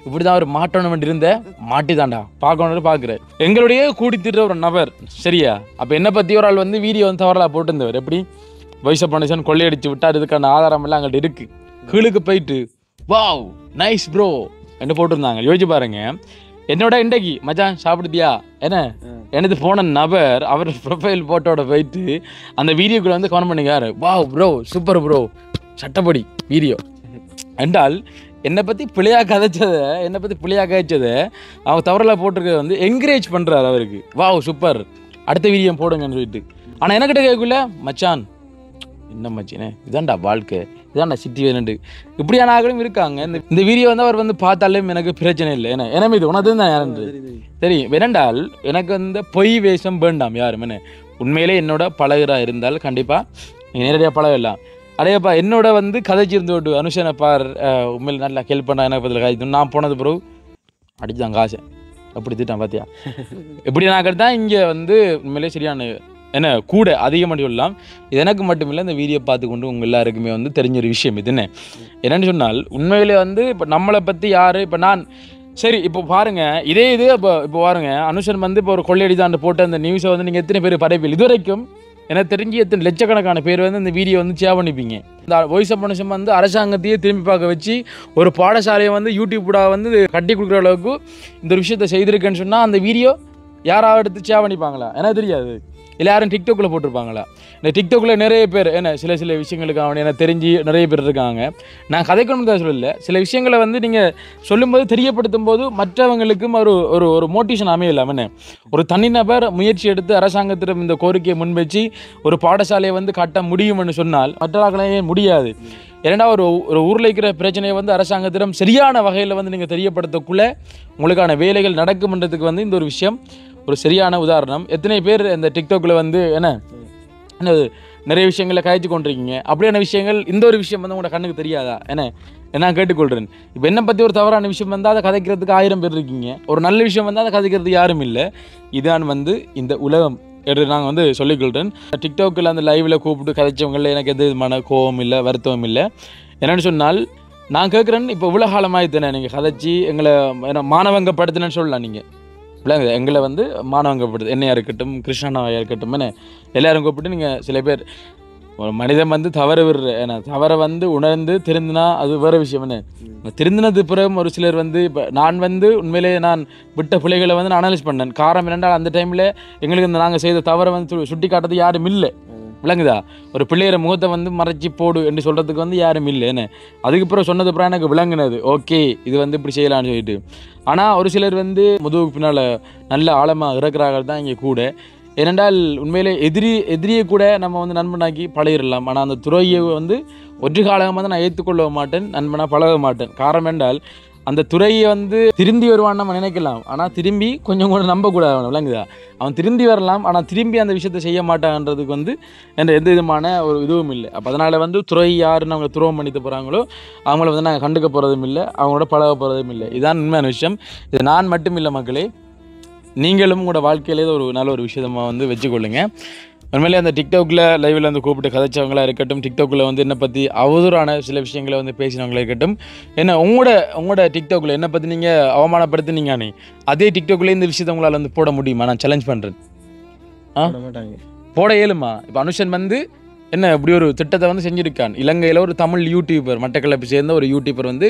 இப்படி தான் ஒரு மாட்டணும் இருந்த மாட்டி தாண்டா பார்க்கணுன்னு பார்க்குறேன். எங்களுடைய கூடித்திட்ட ஒரு நபர் சரியா. அப்போ என்னை பற்றி ஒரு ஆள் வந்து வீடியோ வந்து தவறலாக போட்டிருந்தவர், எப்படி வாய்ஸ் ஆஃப் அனுஷன் கொள்ளையடிச்சு விட்டார், இதுக்கான ஆதாரம் எல்லாம் அங்கள்கிட்ட இருக்குது. கீழுக்கு போயிட்டு வாவ் நைஸ் ப்ரோ என்று போட்டிருந்தாங்க. யோசிச்சு பாருங்க, என்னோட இன்றைக்கு மச்சான் சாப்பிடுதியா எனது போன நபர் அவர் ப்ரொஃபைல் ஃபோட்டோட போயிட்டு அந்த வீடியோக்குள்ள வந்து கமெண்ட் பண்ணிக்காரு, வாவ் ப்ரோ சூப்பர் ப்ரோ சட்டப்படி வீடியோ என்றால் என்னை பற்றி பிள்ளையாக கதைச்சதை அவர் தவறலாம் போட்டிருக்க வந்து என்கரேஜ் பண்ணுறாரு அவருக்கு, வாவ் சூப்பர் அடுத்த வீடியோ போடுங்கன்னு சொல்லிட்டு. ஆனால் எனக்கிட்ட கேட்கல மச்சான் என்ன மச்சினே இதான்டா வாழ்க்கை, இதான்டா சிச்சுவேஷன், இப்படியான ஆகளும் இருக்காங்க. இந்த வீடியோ வந்து அவர் வந்து பார்த்தாலும் எனக்கு பிரச்சனை இல்லை. ஏன்னா இது உனது தான் யாருன்று தெரியும். வேண்டால் எனக்கு வந்து பொய் வேஷம் வேண்டாம் யாரும். உண்மையிலே என்னோட பழகிறாக இருந்தால் கண்டிப்பாக நீங்கள் நேரடியாக பழகலாம். அடையப்பா என்னோட வந்து கதைச்சிருந்து அனுஷனை பார் உண்மையில் நல்லா ஹெல்ப் பண்ணா எனக்கு பதில் காய்ச்சி நான் போனது பிறகு அடிச்சுதான் காசை அப்படி திட்டான் பார்த்தியா. எப்படி நான் தான் இங்கே வந்து உண்மையிலே சரியான கூட அதிகமாக சொல்லலாம். இது எனக்கு மட்டும் இல்லை, இந்த வீடியோ பார்த்துக்கொண்டு உங்கள் எல்லாருக்குமே வந்து தெரிஞ்ச ஒரு விஷயம் இது என்னென்னு சொன்னால் உண்மையிலே வந்து இப்போ நம்மளை பற்றி யார் இப்போ நான் சரி இப்போ பாருங்கள் இப்போ பாருங்கள் அனுஷன் வந்து இப்போ ஒரு கொள்ளையடி தான் போட்டு அந்த நியூஸை வந்து நீங்கள் எத்தனை பேர் பரப்பில் இது வரைக்கும் எனக்கு தெரிஞ்சு எத்தனை லட்சக்கணக்கான பேர் வந்து இந்த வீடியோ வந்து ஷேர் பண்ணிப்பீங்க. இந்த வாய்ஸ் ஆஃப் மனுஷன் வந்து அரசாங்கத்தையே திரும்பி பார்க்க வச்சு ஒரு பாடசாலையை வந்து யூடியூப்டா வந்து கட்டி கொடுக்குற அளவுக்கு இந்த ஒரு விஷயத்தை செய்திருக்கேன்னு சொன்னால் அந்த வீடியோ யாராவது எடுத்து ஷேர் பண்ணிப்பாங்களா? எனக்கு தெரியாது. இல்லை யாரும் டிக்டாக்கில் போட்டிருப்பாங்களா? இந்த டிக்டாக்கில் நிறைய பேர் என்ன சில விஷயங்களுக்காக எனக்கு தெரிஞ்சு நிறைய பேர் இருக்காங்க. நான் கதைக்கணும்னு தான் சொல்லலை, சில விஷயங்களை வந்து நீங்கள் சொல்லும்போது தெரியப்படுத்தும் போது மற்றவங்களுக்கும் ஒரு ஒரு ஒரு மோட்டிவேஷன் அமையலாம். என்ன ஒரு தனிநபர் முயற்சி எடுத்து அரசாங்கத்திடம் இந்த கோரிக்கையை முன்வச்சு ஒரு பாடசாலையை வந்து கட்ட முடியும்னு சொன்னால் மற்றவர்களே முடியாது. ஏன்னா ஒரு ஊரில் இருக்கிற பிரச்சனையை வந்து அரசாங்கத்திடம் சரியான வகையில் வந்து நீங்கள் தெரியப்படுத்தக்குள்ளே உங்களுக்கான வேலைகள் நடக்கும்ன்றதுக்கு வந்து இந்த ஒரு விஷயம் ஒரு சரியான உதாரணம். எத்தனை பேர் இந்த டிக்டாக்கில் வந்து என்ன நிறைய விஷயங்களை காய்ச்சி கொண்டிருக்கீங்க. அப்படியான விஷயங்கள் இந்த ஒரு விஷயம் வந்து உங்களோட கண்ணுக்கு தெரியாதா? நான் கேட்டுக்கொள்கிறேன். இப்போ என்னை பற்றி ஒரு தவறான விஷயம் வந்தால் அதை கதைக்கிறதுக்கு 1000 பேர் இருக்கீங்க, ஒரு நல்ல விஷயம் வந்தால் அதை கதைக்கிறதுக்கு யாரும் இல்லை. இதான் வந்து இந்த உலகம் என்று நாங்கள் வந்து சொல்லிக்கொள்கிறேன். டிக்டாக்கில் அந்த லைவில் கூப்பிட்டு கதைச்சவங்களில் எனக்கு எந்த விதமான கோபம் இல்லை, வருத்தம் இல்லை. என்னென்னு சொன்னால் நான் கேட்குறேன், இப்போ இவ்வளோ காலமாகித்தானே நீங்கள் கதைச்சி எங்களை மாணவங்கப்படுத்தினேன்னு சொல்லலாம். நீங்கள் இல்லைங்க எங்களை வந்து மாணவங்கப்படுத்து, என்னையாக இருக்கட்டும் கிருஷ்ணனாவாக இருக்கட்டும், என்ன எல்லோரும் கூப்பிட்டு நீங்கள் சில பேர் ஒரு மனிதன் வந்து தவறு விடுற தவறை வந்து உணர்ந்து திருந்தினா அது வேறு விஷயம். என்ன திருந்தினது பிறகு ஒரு சிலர் வந்து இப்போ நான் வந்து உண்மையிலேயே நான் விட்ட பிள்ளைகளை வந்து நான் அனலைஸ் பண்ணேன். காரணம் என்னென்றால் அந்த டைமில் எங்களுக்கு இந்த நாங்கள் செய்த தவறை வந்து சுட்டி காட்டுறது யாரும் இல்லை. விளங்குதா? ஒரு பிள்ளையரை முகத்தை வந்து மறைச்சி போடு என்று சொல்கிறதுக்கு வந்து யாரும் இல்லை. என்ன அதுக்கப்புறம் சொன்னது அப்புறம் எனக்கு விளங்குனது, ஓகே இது வந்து இப்படி செய்யலான்னு சொல்லிட்டு. ஆனால் ஒரு சிலர் வந்து முதுகுக்கு பின்னால் நல்ல ஆழமாக இறக்குறார்கள் தான் இங்கே கூட. ஏனென்றால் உண்மையிலே எதிரியை கூட நம்ம வந்து நண்பனாக்கி பழகிடலாம். ஆனால் அந்த துறையை வந்து ஒற்று காலமாக வந்து நான் ஏற்றுக்கொள்ள மாட்டேன், நண்பனாக பழக மாட்டேன். காரணம் என்றால் அந்த துறையை வந்து திரும்பி வருவான்னு நம்ம நினைக்கலாம், ஆனால் திரும்பி கொஞ்சம் கூட நம்பக்கூடாது. அவனை விளங்குதா? அவன் திரும்பி வரலாம், ஆனால் திரும்பி அந்த விஷயத்தை செய்ய மாட்டான்றதுக்கு வந்து எந்த விதமான ஒரு இதுவும் இல்லை. அப்போ அதனால் வந்து துறை யாருன்னு அவங்க துரோகம் பண்ணிட்டு போகிறாங்களோ அவங்கள வந்து நாங்கள் கண்டுக்க போகிறதும் இல்லை, அவங்களோட பழக போகிறதும் இல்லை. இதுதான் உண்மையான விஷயம். இது நான் மட்டும் இல்லை மக்களே, நீங்களும் உங்களோட வாழ்க்கையிலே ஒரு நல்ல ஒரு விஷயமாக வந்து வச்சுக்கொள்ளுங்க. உண்மையிலே அந்த டிக்டாக்கில் லைவில் வந்து கூப்பிட்டு கதைச்சவங்களாக இருக்கட்டும், டிக்டாக்கில் வந்து என்னை பற்றி அவதூறான சில விஷயங்களை வந்து பேசினவங்களா இருக்கட்டும், என்ன உங்களோட டிக்டாக்கில் என்னை பற்றி நீங்கள் அவமானப்படுத்தினீங்கன்னு அதே டிக்டாக்கில் இந்த விஷயத்தை உங்களால் வந்து போட முடியுமா? நான் சேலஞ்ச் பண்ணுறேன். போட இயலுமா? இப்போ அனுஷன் வந்து என்ன இப்படி ஒரு திட்டத்தை வந்து செஞ்சுருக்கான். இலங்கையில் ஒரு தமிழ் யூடியூபர், மட்டக்களப்பு சேர்ந்த ஒரு யூடியூபர் வந்து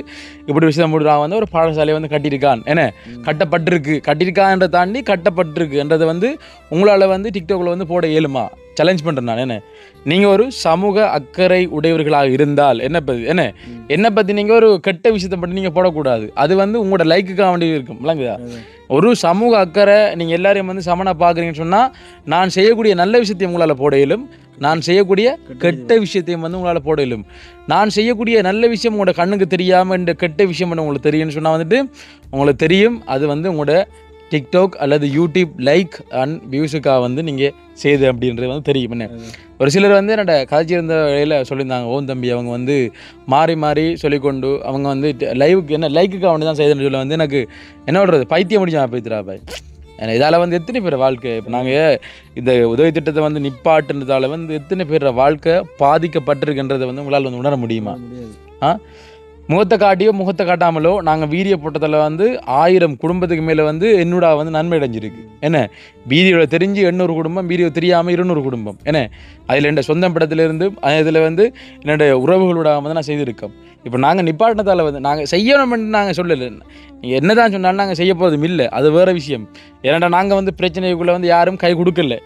இப்படி விஷயம் முடிறான் வந்து ஒரு பாடசாலையை வந்து கட்டியிருக்கான். என்ன கட்டியிருக்கான்றதை தாண்டி கட்டப்பட்டிருக்குன்றதை வந்து உங்களால் வந்து டிக்டாக்கில் வந்து போட இயலுமா? சேலஞ்ச் பண்ணுறேன் நான். என்ன நீங்கள் ஒரு சமூக அக்கறை உடையவர்களாக இருந்தால் என்னை பற்றி நீங்கள் ஒரு கெட்ட விஷயத்தை பற்றி நீங்கள் போடக்கூடாது. அது வந்து உங்களோட லைக்குக்காக வேண்டி இருக்கும். விளங்குதா? ஒரு சமூக அக்கறை நீங்கள் எல்லாரையும் வந்து சமனாக பார்க்குறீங்கன்னு சொன்னால் நான் செய்யக்கூடிய நல்ல விஷயத்தையும் உங்களால் போட இயலும், நான் செய்யக்கூடிய கெட்ட விஷயத்தையும் வந்து உங்களால் போட இயலும். நான் செய்யக்கூடிய நல்ல விஷயம் உங்களோட கண்ணுக்கு தெரியாமல் இந்த கெட்ட விஷயம் வந்து உங்களுக்கு தெரியும்னு சொன்னால் வந்துட்டு உங்களுக்கு தெரியும் அது வந்து உங்களோட டிக்டாக் அல்லது யூடியூப் லைக் அண்ட் வியூஸுக்காக வந்து நீங்கள் செய்து அப்படின்றது வந்து தெரியும். என்ன ஒரு சிலர் வந்து என்னோட கதைச்சிருந்த வேலையில் சொல்லியிருந்தாங்க, ஓன் தம்பி அவங்க வந்து மாறி சொல்லிக்கொண்டு அவங்க வந்து லைவுக்கு என்ன லைக்குக்காக வந்து தான் செய்துன்னு சொல்ல வந்து எனக்கு என்ன சொல்கிறது பைத்தியம் முடிஞ்சா பைத்திரா பாய். இதால் வந்து எத்தனை பேர் வாழ்க்கை இப்போ நாங்கள் இந்த உதவி திட்டத்தை வந்து நிப்பாட்டுன்றதால வந்து எத்தனை பேர் வாழ்க்கை பாதிக்கப்பட்டிருக்குன்றதை வந்து உங்களால் வந்து உணர முடியுமா? முகத்தை காட்டியோ முகத்தை காட்டாமலோ நாங்கள் வீடியோ போட்டதில் வந்து 1000 குடும்பத்துக்கு மேலே வந்து என்னோட வந்து நன்மை அடைஞ்சிருக்கு. என்ன வீடியோவில் தெரிஞ்சு 800 குடும்பம், வீடியோ தெரியாமல் 200 குடும்பம். என்ன அதில் என்னோட சொந்த படத்துலேருந்து இதில் வந்து என்னுடைய உறவுகளோட வந்து நான் செய்திருக்கோம். இப்போ நாங்கள் நிப்பாட்டினதால் வந்து நாங்கள் செய்யணும்னு நாங்கள் சொல்லலை, நீங்கள் என்ன தான் சொன்னாலும் நாங்கள் செய்ய போகிறதும் இல்லை, அது வேறு விஷயம். ஏன்னா நாங்கள் வந்து பிரச்சனைக்குள்ளே வந்து யாரும் கை கொடுக்கல.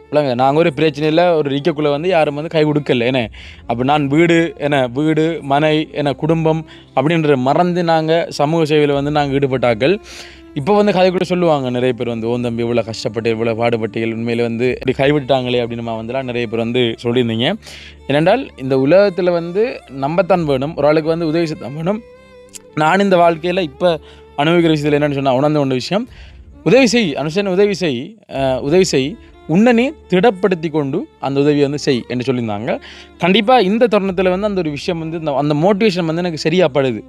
இல்லைங்க நாங்கள் ஒரு பிரச்சனையில் ஒரு ரிக்கக்குள்ளே வந்து யாரும் வந்து கை கொடுக்கல. என்ன அப்போ நான் வீடு மனை குடும்பம் அப்படின்ற மறந்து நாங்கள் சமூக சேவையில் வந்து நாங்கள் ஈடுபட்டாக்கள். இப்போ வந்து கதைக்குள்ளே சொல்லுவாங்க நிறைய பேர் வந்து ஓன் தம்பி இவ்வளோ கஷ்டப்பட்டு இவ்வளோ பாடுபட்டீர்கள், உண்மையில் வந்து இப்படி கைவிட்டாங்களே அப்படின்னு வந்துலாம் நிறைய பேர் வந்து சொல்லியிருந்தீங்க. ஏனென்றால் இந்த உலகத்தில் வந்து நம்பத்தான் வேணும், ஒரு ஆளுக்கு வந்து உதவி செய்யத்தான் வேணும். நான் இந்த வாழ்க்கையில் இப்போ அனுபவிக்கிற விஷயத்தில் என்னென்னு சொன்னால் உணர்ந்த ஒன்று விஷயம், உதவி செய் உன்னை நீ திடப்படுத்தி கொண்டு அந்த உதவியை வந்து செய் என்று சொல்லியிருந்தாங்க. கண்டிப்பாக இந்த தருணத்தில் வந்து அந்த ஒரு விஷயம் வந்து அந்த மோட்டிவேஷன் வந்து எனக்கு சரியாகப்படுது.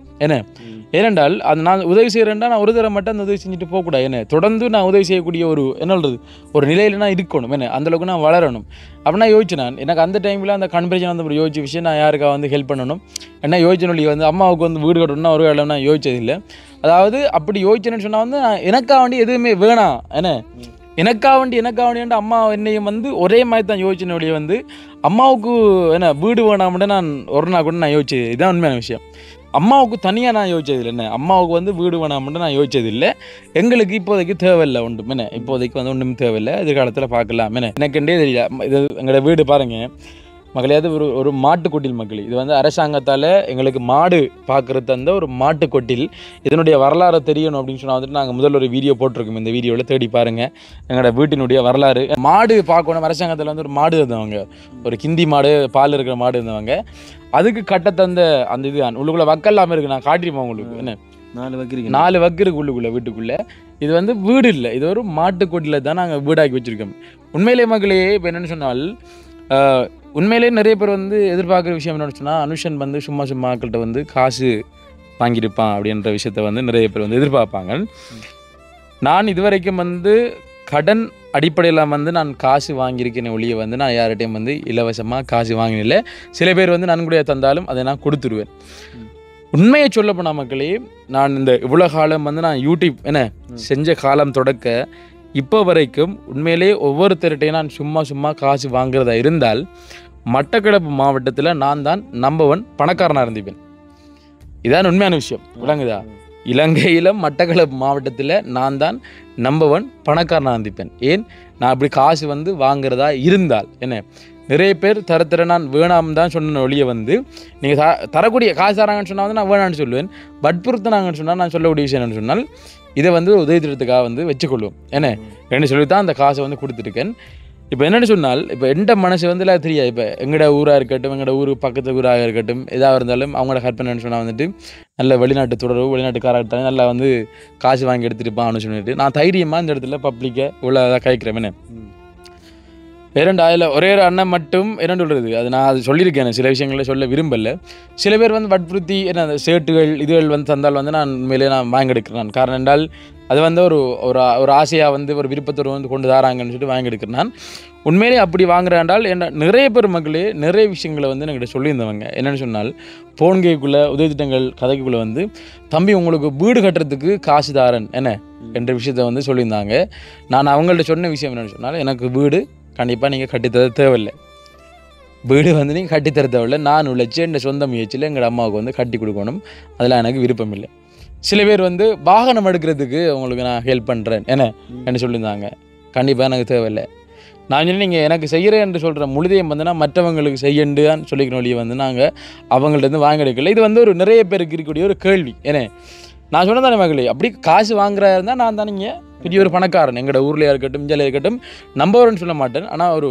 ஏனென்றால் அது நான் உதவி செய்கிறேன்டா நான் ஒரு தடவை மட்டும் அந்த உதவி செஞ்சுட்டு போகக்கூடாது. தொடர்ந்து நான் உதவி செய்யக்கூடிய ஒரு நிலையில் நான் இருக்கணும். அந்தளவுக்கு நான் வளரணும். அப்படின்னா யோசிச்சு எனக்கு அந்த டைமில் அந்த கன்வர்ஜன் வந்து யோசிச்ச விஷயம் நான் யாருக்காக வந்து ஹெல்ப் பண்ணணும் என்ன யோசிச்சனொழி வந்து அம்மாவுக்கு வந்து வீடு கட்டணும்னா ஒரு வேலை நான் யோசிச்சதில்லை. அதாவது அப்படி யோசிச்சேன்னு சொன்னால் வந்து நான் எனக்காக வேண்டி எதுவுமே வேணாம் எனக்காக வேண்டிய அம்மா என்னையும் வந்து ஒரே மாதிரி தான் யோசிச்சின வழியை வந்து அம்மாவுக்கு என்ன வீடு வேணாம்னு நான் ஒரு நாள் கூட நான் யோசிச்சது இதுதான் உண்மையான விஷயம். அம்மாவுக்கு தனியாக நான் யோசிச்சதில்லை. என்ன அம்மாவுக்கு வந்து வீடு வேணாம்னு நான் யோசிச்சதில்லை. எங்களுக்கு இப்போதைக்கு தேவையில்லை ஒன்றும் என்ன இப்போதைக்கு வந்து ஒன்றும் தேவையில்லை. எதிர்காலத்தில் பார்க்கலாம் என்ன எனக்குண்டே தெரியல. இது எங்களோட வீடு பாருங்கள் மக்களையாவது ஒரு மாட்டுக்கொட்டில் மக்கள். இது வந்து அரசாங்கத்தால் எங்களுக்கு மாடு பார்க்குறது தந்த ஒரு மாட்டுக்கொட்டில். இதனுடைய வரலாறு தெரியணும் அப்படின்னு சொன்னால் வந்துட்டு நாங்கள் முதல்ல ஒரு வீடியோ போட்டிருக்கோம். இந்த வீடியோவில் தேடி பாருங்கள் எங்களோட வீட்டினுடைய வரலாறு. மாடு பார்க்கணும் அரசாங்கத்தில் வந்து ஒரு மாடு இருந்தவங்க, ஒரு கிந்தி மாடு பால் இருக்கிற மாடு இருந்தவங்க. அதுக்கு கட்ட தந்த அந்த இது உள்ளுக்குள்ளே வக்கெல்லாமல் இருக்குது. நான் காட்டிருப்பேன் உங்களுக்கு. என்ன 4 வக்கு இருக்கு உள்ளுக்குள்ளே வீட்டுக்குள்ளே. இது வந்து வீடு இல்லை, இது ஒரு மாட்டுக்கொட்டியில் தான் நாங்கள் வீடாக்கி வச்சுருக்கோம். உண்மையிலே மக்களே இப்போ என்னென்னு சொன்னால் உண்மையிலே நிறைய பேர் வந்து எதிர்பார்க்குற விஷயம் என்னென்னு சொன்னால் அனுஷன் வந்து சும்மா ஆக்கள்கிட்ட வந்து காசு வாங்கியிருப்பான் அப்படின்ற விஷயத்த வந்து நிறைய பேர் வந்து எதிர்பார்ப்பாங்க. நான் இதுவரைக்கும் வந்து கடன் அடிப்படையில் வந்து நான் காசு வாங்கியிருக்கேன் ஒழிய வந்து நான் யார்கிட்டையும் வந்து இலவசமாக காசு வாங்கினில்லை. சில பேர் வந்து நன்கொடையாக தந்தாலும் அதை நான் கொடுத்துருவேன். உண்மையை சொல்ல போனால் மக்களே நான் இந்த இவ்வளோ காலம் வந்து நான் யூடியூப் என்ன செஞ்ச காலம் தொடக்க இப்போ வரைக்கும் உண்மையிலே ஒவ்வொருத்தர்கிட்டையும் நான் சும்மா காசு வாங்குறதா இருந்தால் மட்டக்களப்பு மாவட்டத்தில் நான் தான் நம்பர் 1 பணக்காரனாக இருந்திப்பேன். இதான் உண்மையான விஷயம். விளங்குதா? இலங்கையில் மட்டக்களப்பு மாவட்டத்தில் நான் தான் நம்பர் 1 பணக்காரனாக இருந்திப்பேன். ஏன் நான் அப்படி காசு வந்து வாங்குறதா இருந்தால் என்ன நிறைய பேர் தர நான் வேணாம் தான் சொன்ன ஒழிய வந்து நீங்கள் தரக்கூடிய காசு தராங்கன்னு சொன்னால் வந்து நான் வேணான்னு சொல்லுவேன். வற்புறுத்தினாங்கன்னு சொன்னால் நான் சொல்லக்கூடிய விஷயம் என்னென்னு சொன்னால் இதை வந்து உதவி திட்டத்துக்காக வந்து வச்சுக்கொள்வோம். என்ன ரெண்டு சொல்லி தான் அந்த காசை வந்து கொடுத்துருக்கேன். இப்போ என்னென்னு சொன்னால் இப்போ எந்த மனசு வந்து எல்லாம் தெரியாது. இப்போ எங்களோட ஊராக இருக்கட்டும், எங்களோட ஊர் பக்கத்து ஊராக இருக்கட்டும், எதாக இருந்தாலும் அவங்களோட ஹெல்ப் பண்ணு சொன்னால் வந்துட்டு நல்ல வெளிநாட்டு தொடர்பு வெளிநாட்டுக்காரர்கிட்ட நல்லா வந்து காசு வாங்கி எடுத்துருப்பான்னு சொல்லிட்டு நான் தைரியமாக இந்த இடத்துல பப்ளிக்கை இவ்வளோ இதாக கைக்கிறேன். என்ன அதில் ஒரே ஒரு அண்ணன் மட்டும் என்ன சொல்கிறது, அது நான் அது சொல்லியிருக்கேன். சில விஷயங்களை சொல்ல விரும்பலை. சில பேர் வந்து வற்புறுத்தி என்ன அந்த ஷர்ட்டுகள் இதுகள் வந்து தந்தால் வந்து நான் உண்மையிலே நான் வாங்கி எடுக்கிறேன். காரணம் என்றால் அது வந்து ஒரு ஆசையாக வந்து ஒரு விருப்பத்தோடு வந்து கொண்டு தாராங்கன்னு சொல்லிட்டு வாங்கி எடுக்கிறேன். நான் உண்மையிலே அப்படி வாங்குறேன்டால் என்ன நிறைய பேர் மக்களே நிறைய விஷயங்களை வந்து என்கிட்ட சொல்லியிருந்தவங்க. என்னென்னு சொன்னால் ஃபோன் கேக்குள்ளே உதவி திட்டங்கள் கதைக்குள்ளே வந்து தம்பி உங்களுக்கு வீடு கட்டுறதுக்கு காசு தாரன் என்ன என்ற விஷயத்த வந்து சொல்லியிருந்தாங்க. நான் அவங்கள்ட்ட சொன்ன விஷயம் என்னென்னு சொன்னால் எனக்கு வீடு கண்டிப்பாக நீங்கள் கட்டித்தர தேவையில்லை. வீடு வந்து நீங்கள் கட்டித்தர தேவையில்லை. நான் உழைச்சி என் சொந்த முயற்சியில் எங்கள் அம்மாவுக்கு வந்து கட்டி கொடுக்கணும். அதெல்லாம் எனக்கு விருப்பம் இல்லை. சில பேர் வந்து வாகனம் எடுக்கிறதுக்கு உங்களுக்கு நான் ஹெல்ப் பண்ணுறேன் என்ன சொல்லியிருந்தாங்க. கண்டிப்பாக எனக்கு தேவையில்லை. நான் சொன்னேன் நீங்கள் எனக்கு செய்கிறேன் என்று சொல்கிற முழுதையும் வந்து நான் மற்றவங்களுக்கு செய்யண்டுன்னு சொல்லிக்கிற வழியை வந்து நாங்கள் அவங்கள்ட்ட வாங்கி எடுக்கல. இது வந்து ஒரு நிறைய பேருக்கு இருக்கக்கூடிய ஒரு கேள்வி. நான் சொன்னதானே மகளே அப்படி காசு வாங்குறா இருந்தால் நான் தான் நீங்கள் பெரிய ஒரு பணக்காரன் எங்களோட ஊர்லையாக இருக்கட்டும் இஞ்சாலையாக இருக்கட்டும் நம்பர் 1 சொல்ல மாட்டேன். ஆனால் ஒரு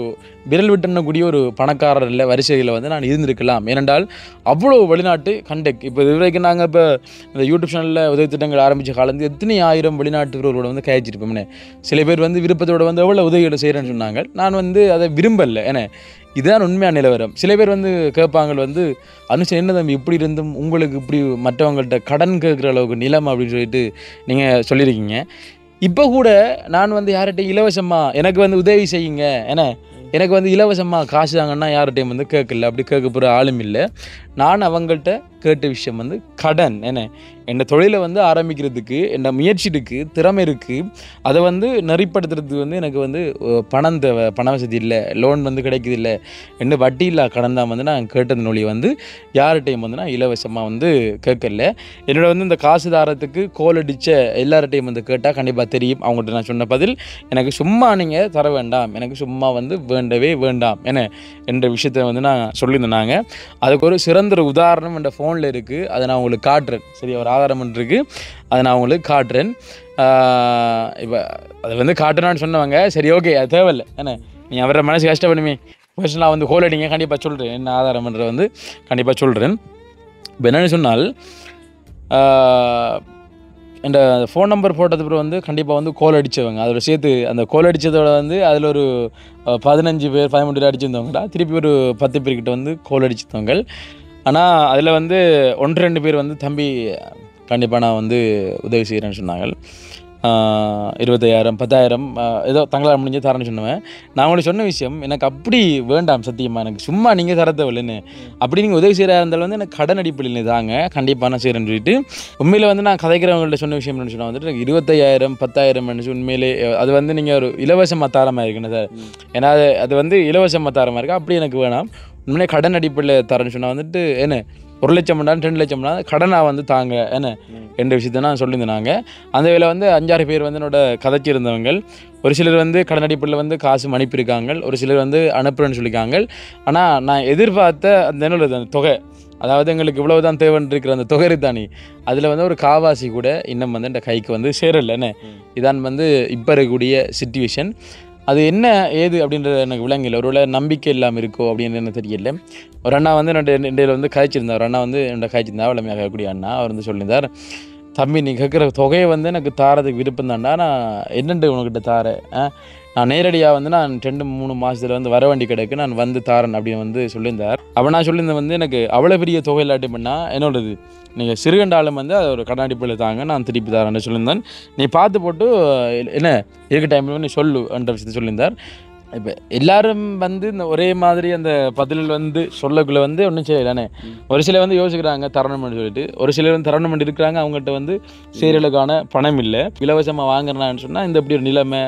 விரல் விட்டுனக்கூடிய ஒரு பணக்காரர் இல்லை வரிசையில் வந்து நான் இருந்திருக்கலாம். ஏனென்றால் அவ்வளோ வெளிநாட்டு கண்டெக்ட் இப்போ இது வரைக்கும் நாங்கள் இப்போ இந்த யூடியூப் சேனலில் உதவி திட்டங்கள் ஆரம்பித்த காலந்து எத்தனை ஆயிரம் வெளிநாட்டுகளோட வந்து கைச்சிருப்போம்னே. சில பேர் வந்து விருப்பத்தோடு வந்து எவ்வளோ உதவிகளை செய்கிறேன்னு சொன்னாங்க. நான் வந்து அதை விரும்பலை. இதுதான் உண்மையான நிலவரம். சில பேர் வந்து கேட்பாங்க வந்து அனுஷன் என்ன தம்பி இப்படி இருந்தும் உங்களுக்கு இப்படி மற்றவங்கள்ட்ட கடன் கேட்குற அளவுக்கு நிலம் அப்படின்னு சொல்லிட்டு நீங்கள் சொல்லியிருக்கீங்க. இப்போ கூட நான் வந்து யார்கிட்டையும் இலவசமாக எனக்கு வந்து உதவி செய்யுங்க எனக்கு வந்து இலவசமாக காசு தாங்கன்னா யார்கிட்டையும் வந்து கேட்கல. அப்படி கேட்க போகிற ஆளும் இல்லை. நான் அவங்கள்ட்ட கேட்ட விஷயம் வந்து கடன் என் தொழிலை வந்து ஆரம்பிக்கிறதுக்கு என் முயற்சிக்கு திறமை இருக்குது. அதை வந்து நெறிப்படுத்துறதுக்கு வந்து எனக்கு வந்து பணம் தேவை, பண வசதி இல்லை, லோன் வந்து கிடைக்குது இல்லை என்ன வட்டி இல்லா கடன் தான் வந்து நான் கேட்டது நொழி வந்து யார்கிட்டையும் வந்து நான் இலவசமாக வந்து கேட்கல. என்னோட வந்து இந்த காசு தாரத்துக்கு கோல் அடித்த எல்லார்கிட்டையும் வந்து கேட்டால் கண்டிப்பாக தெரியும். அவங்கள்ட்ட நான் சொன்ன பதில் எனக்கு சும்மா நீங்கள் தர வேண்டாம், எனக்கு சும்மா வந்து வேண்டவே வேண்டாம் என்ற விஷயத்தை வந்து நான் சொல்லியிருந்தேனாங்க. அதுக்கு ஒரு சிறந்த உதாரணம் என்ற ஃபோனில் இருக்குது. அதை நான் உங்களுக்கு காட்டுறேன். சரி ஒரு ஆதாரம் இருக்குது, அதை நான் உங்களுக்கு காட்டுறேன். இப்போ அதை வந்து காட்டுறான்னு சொன்னவங்க சரி ஓகே அது தேவையில்லை நீ அவரை மனசு கஷ்டப்படுமே ஃபர்ஸ்ட் நான் வந்து கோல் அடிங்க கண்டிப்பாக சொல்கிறேன். என்ன ஆதாரம்ன்ற வந்து கண்டிப்பாக சொல்கிறேன். இப்போ என்னென்னு சொன்னால் இந்த ஃபோன் நம்பர் போட்டது பிறகு வந்து கண்டிப்பாக வந்து கோல் அடித்தவங்க அதோட சேர்த்து அந்த கோல் அடித்ததோட வந்து அதில் ஒரு 15 பேர் 13 பேர் அடிச்சிருந்தவங்கடா திருப்பி ஒரு 10 பேர்கிட்ட வந்து கோல் அடிச்சிருந்தவங்க. ஆனால் அதில் வந்து 1-2 பேர் வந்து தம்பி கண்டிப்பாக நான் வந்து உதவி செய்கிறேன்னு சொன்னாங்க. 25,000 10,000 ஏதோ தங்களால் முடிஞ்ச தரேன்னு சொன்னேன். நான் உங்களுக்கு சொன்ன விஷயம் எனக்கு அப்படி வேண்டாம் சத்தியமாக, எனக்கு சும்மா நீங்கள் தரத்தவில்லைன்னு. அப்படி நீங்கள் உதவி செய்கிறா இருந்தாலும் வந்து எனக்கு கடன் அடிப்படையில் தாங்க கண்டிப்பாக நான் செய்கிறேன்னு சொல்லிட்டு உண்மையில் வந்து நான் கதைக்கிறவங்கள்ட்ட சொன்ன விஷயம் என்னன்னு சொன்னால் வந்துட்டு எனக்கு 25,000 10,000 உண்மையிலே அது வந்து நீங்கள் ஒரு இலவசமாக தாரமாக இருக்குன்னு சார். ஏன்னா அது வந்து இலவசமாக தாரமாக இருக்குது, அப்படி எனக்கு வேணாம். உண்மையிலே கடன் அடிப்படையில் தரேன்னு சொன்னால் வந்துட்டு என்ன 1 லட்சம் 2 லட்சம் கடனாக வந்து தாங்க என்ன என்ற விஷயத்த நான் சொல்லியிருந்தேன். அந்த வேலை வந்து 5-6 பேர் வந்து என்னோட கதைச்சிருந்தவங்க. ஒரு சிலர் வந்து கடன் அடிப்படையில் வந்து காசு அனுப்பியிருக்காங்க, ஒரு சிலர் வந்து அனுப்புறேன்னு சொல்லியிருக்காங்க. ஆனால் நான் எதிர்பார்த்த அந்த என்னோட தொகை, அதாவது எங்களுக்கு இவ்வளவு தான் தேவைன்னு இருக்கிற அந்த தொகை தானே, அதில் வந்து ஒரு காவாசி கூட இன்னும் வந்து இந்த கைக்கு வந்து சேரலைன்னு. இதான் வந்து இப்போ இருக்கக்கூடிய சிச்சுவேஷன். அது என்ன ஏது அப்படின்றது எனக்கு விளங்கல. ஒருவேளை நம்பிக்கை இல்லாமல் இருக்கோ அப்படின்னு எனக்கு தெரியல. ஒரு அண்ணா வந்து என்னோட வந்து காய்ச்சிருந்தார். ஒரு அண்ணா வந்து என்னோட காய்ச்சிருந்தா வளமையாக கேட்கக்கூடிய அண்ணா. அவர் வந்து சொல்லியிருந்தார், தம்பி நீ கேட்குற தொகையை வந்து எனக்கு தாரதுக்கு விருப்பம் தான்டா, நான் என்னென்று உனக்கிட்ட தாரேன், நான் நேரடியாக வந்து நான் 2-3 மாதத்தில் வந்து வர வேண்டி கிடக்கு, நான் வந்து தாரேன் அப்படின்னு வந்து சொல்லியிருந்தார். அப்போ நான் சொல்லியிருந்தேன் வந்து எனக்கு அவ்வளோ பெரிய தொகை இல்லாட்டி பண்ணால் என்னோடது நீங்கள் சிறுகண்டாலும் வந்து அது ஒரு கடன் அடிப்படையில் தாங்க, நான் திருப்பி தரேன்னு சொல்லியிருந்தேன். நீ பார்த்து போட்டு என்ன இருக்க டைமில் நீ சொல்லு என்ற விஷயத்தை சொல்லியிருந்தார். இப்போ எல்லாரும் வந்து இந்த ஒரே மாதிரி அந்த பதிலில் வந்து சொல்லக்குள்ளே வந்து ஒன்றும் செய்யலானே. ஒரு சிலர் வந்து யோசிக்கிறாங்க தரணும்னு சொல்லிட்டு, ஒரு சிலர் வந்து தரணும்னு இருக்கிறாங்க, அவங்ககிட்ட வந்து சேரலுக்கான பணம் இல்லை. இலவசமாக வாங்குறான்னு சொன்னால் இந்த இப்படி ஒரு நிலைமை,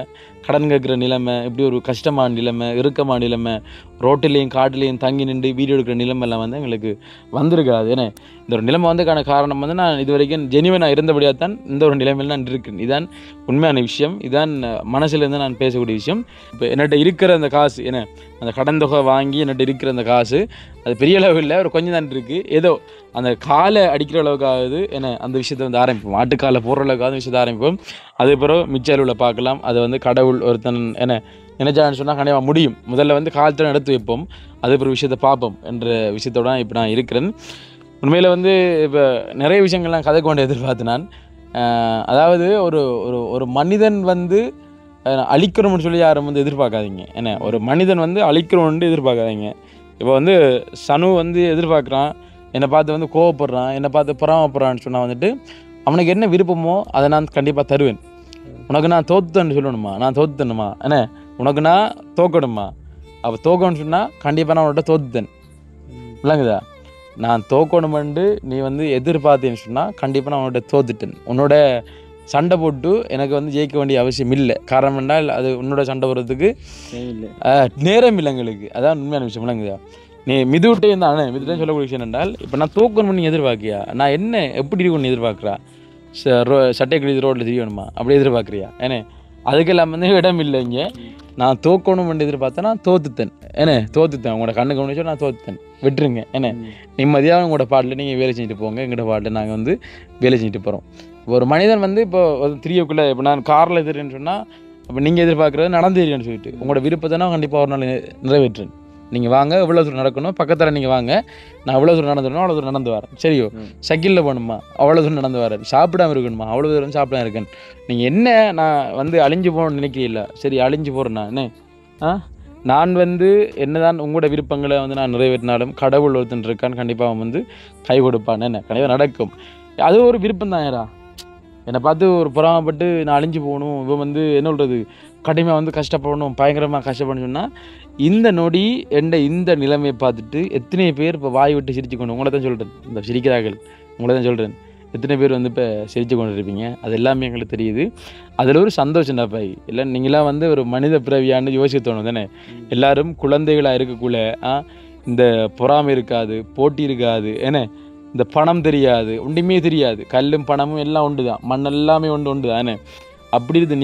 கடன் கேட்குற நிலைமை, இப்படி ஒரு கஷ்டமான நிலைமை, இறுக்கமான நிலைமை, ரோட்டிலையும் காட்டிலையும் தங்கி நின்று வீடியோ எடுக்கிற நிலைமையெல்லாம் வந்து எங்களுக்கு வந்திருக்காது. ஏன்னா இந்த ஒரு நிலைமை வந்ததுக்கான காரணம் வந்து நான் இது வரைக்கும் ஜெனிவனாக இருந்தபடியாக தான் இந்த ஒரு நிலைமையில் நான் இருக்கேன். இதான் உண்மையான விஷயம், இதான் மனசுலேருந்து நான் பேசக்கூடிய விஷயம். இப்போ என்னட்ட இருக்கிற அந்த காசு, ஏன்னா அந்த கடன் தொகை வாங்கி என்னட்ட இருக்கிற அந்த காசு அது பெரிய அளவு இல்லை, ஒரு கொஞ்சம் தான் இருக்குது. ஏதோ அந்த காலை அடிக்கிற அளவுக்காகுது. ஏன்னா அந்த விஷயத்தை வந்து ஆரம்பிப்போம், ஆட்டுக்காலை போடுற அளவுக்காக விஷயத்தை ஆரம்பிப்போம். அதுக்கப்புறம் மிச்ச அளவில் பார்க்கலாம். அது வந்து கடவுள் ஒருத்தன் என்ன நினைச்சான்னு சொன்னால் கண்டிப்பாக முடியும். முதல்ல வந்து காலத்தில் எடுத்து வைப்போம், அதுக்கு ஒரு விஷயத்தை பார்ப்போம் என்ற விஷயத்தோட இப்போ நான் இருக்கிறேன். உண்மையில் வந்து இப்போ நிறைய விஷயங்கள்லாம் கதை கொண்டு எதிர்பார்த்து நான், அதாவது ஒரு ஒரு ஒரு மனிதன் வந்து அழிக்கணும்னு சொல்லி யாரும் வந்து எதிர்பார்க்காதீங்க. ஏன்னா ஒரு மனிதன் வந்து அழிக்கணும்னு எதிர்பார்க்காதீங்க. இப்போ வந்து சனு வந்து எதிர்பார்க்குறான், என்னை பார்த்து வந்து கோவப்படுறான், என்னை பார்த்து பொறாமப்படுறான்னு சொன்னால் வந்துட்டு அவனுக்கு என்ன விருப்பமோ அதை நான் கண்டிப்பாக தருவேன். உனக்கு நான் தோத்துத்தேன்னு சொல்லணுமா, நான் தோத்துத்தேனுமா, என்ன உனக்கு நான் தோக்கணுமா, அப்போ தோக்கணும்னு சொன்னால் கண்டிப்பாக நான் உன்கிட்ட தோத்துத்தேன். இல்லைங்குதா, நான் தோக்கணுமெண்டு நீ வந்து எதிர்பார்த்தேன்னு சொன்னால் கண்டிப்பாக நான் உன்கிட்ட தோத்துட்டேன். உன்னோட சண்டை போட்டு எனக்கு வந்து ஜெயிக்க வேண்டிய அவசியம் இல்லை. காரணம் என்றால் அது உன்னோட சண்டை போடுறதுக்கு நேரம் இல்லை எங்களுக்கு. அதான் உண்மையான விஷயம். இல்லைங்குதா, நீ மிதுவிட்டே இருந்தானே மிதுட்டே சொல்லக்கூடிய விஷயம் என்றால், இப்போ நான் தோக்கணும்னு நீ எதிர்பார்க்கியா, நான் என்ன எப்படி இருக்குன்னு எதிர்பார்க்குறா, சட்டை கிழிது ரோட்டில் தெரியணுமா அப்படி எதிர்பார்க்குறியா? ஏன்னா அதுக்கெல்லாம் வந்து இடம் இல்லை இங்கே. நான் தோக்கணும்னு எதிர்பார்த்தேன், நான் தோத்துத்தேன். ஏன்னா தோத்துத்தேன், உங்களோட கண்ணு கவனிச்சோ நான் தோத்துத்தேன், விட்டுருங்க. ஏன்னா நிம்மதியாக உங்களோட பாட்டில் நீங்கள் வேலை செஞ்சுட்டு போங்க, எங்களோட பாட்டில் நாங்கள் வந்து வேலை செஞ்சுட்டு போகிறோம். இப்போ ஒரு மனிதன் வந்து இப்போ ஒரு திரியக்குள்ளே இப்போ நான் காரில் எதிர்ன்னு சொன்னால், இப்போ நீங்கள் எதிர்பார்க்குறது நடந்துருன்னு சொல்லிட்டு உங்களோட விருப்பத்தை நான் கண்டிப்பாக ஒரு நாள் நிறைவேற்றுறேன். நீங்கள் வாங்க, எவ்வளோ தூரம் நடக்கணும் பக்கத்தில் நீங்கள் வாங்க, நான் எவ்வளோ தூரம் நடந்துடணும் அவ்வளோ தூரம் நடந்து வரேன். சரியோ, சைக்கிளில் போகணுமா அவ்வளோ தூரம் நடந்து வரேன், சாப்பிடாம இருக்கணுமா அவ்வளோ தூரம் சாப்பிடாம இருக்கேன். நீங்கள் என்ன நான் வந்து அழிஞ்சு போகணும்னு நினைக்கிறீங்களா, சரி அழிஞ்சு போகிறேன்னா என்ன, நான் வந்து என்னதான் உங்களோட விருப்பங்களை வந்து நான் நிறைவேற்றினாலும் கடவுள் ஒருத்தன் இருக்கான்னு கண்டிப்பாக அவன் வந்து கை கொடுப்பான். என்ன கண்டிப்பாக நடக்கும். அது ஒரு விருப்பம் தான். யாரா என்னை பார்த்து ஒரு பொறாமப்பட்டு நான் அழிஞ்சு போகணும், இவன் வந்து என்ன சொல்கிறது கடுமையாக வந்து கஷ்டப்படணும், பயங்கரமாக கஷ்டப்படணும்னு சொன்னால், இந்த நொடி இந்த நிலைமையை பார்த்துட்டு எத்தனை பேர் இப்போ வாய் விட்டு சிரிச்சு கொண்டு, உங்களை தான் சொல்கிறேன், இந்த சிரிக்கிறார்கள் உங்களை தான் சொல்கிறேன், எத்தனை பேர் வந்து இப்போ சிரித்து கொண்டு இருப்பீங்க, அது எல்லாமே எங்களுக்கு தெரியுது. அதில் ஒரு சந்தோஷம்டா பாய். இல்லை நீங்களாம் வந்து ஒரு மனித பிறவியான்னு யோசிக்க தோணும் தானே. எல்லோரும் குழந்தைகளாக இருக்கக்குள்ள இந்த பொறாமை இருக்காது, போட்டி இருக்காது, ஏன்னா இந்த பணம் தெரியாது, ஒன்றுமே தெரியாது, கல்லும் பணமும் எல்லாம் ஒன்று தான், மண் எல்லாமே ஒன்று தான். ஏன்னா அப்படி இருந்து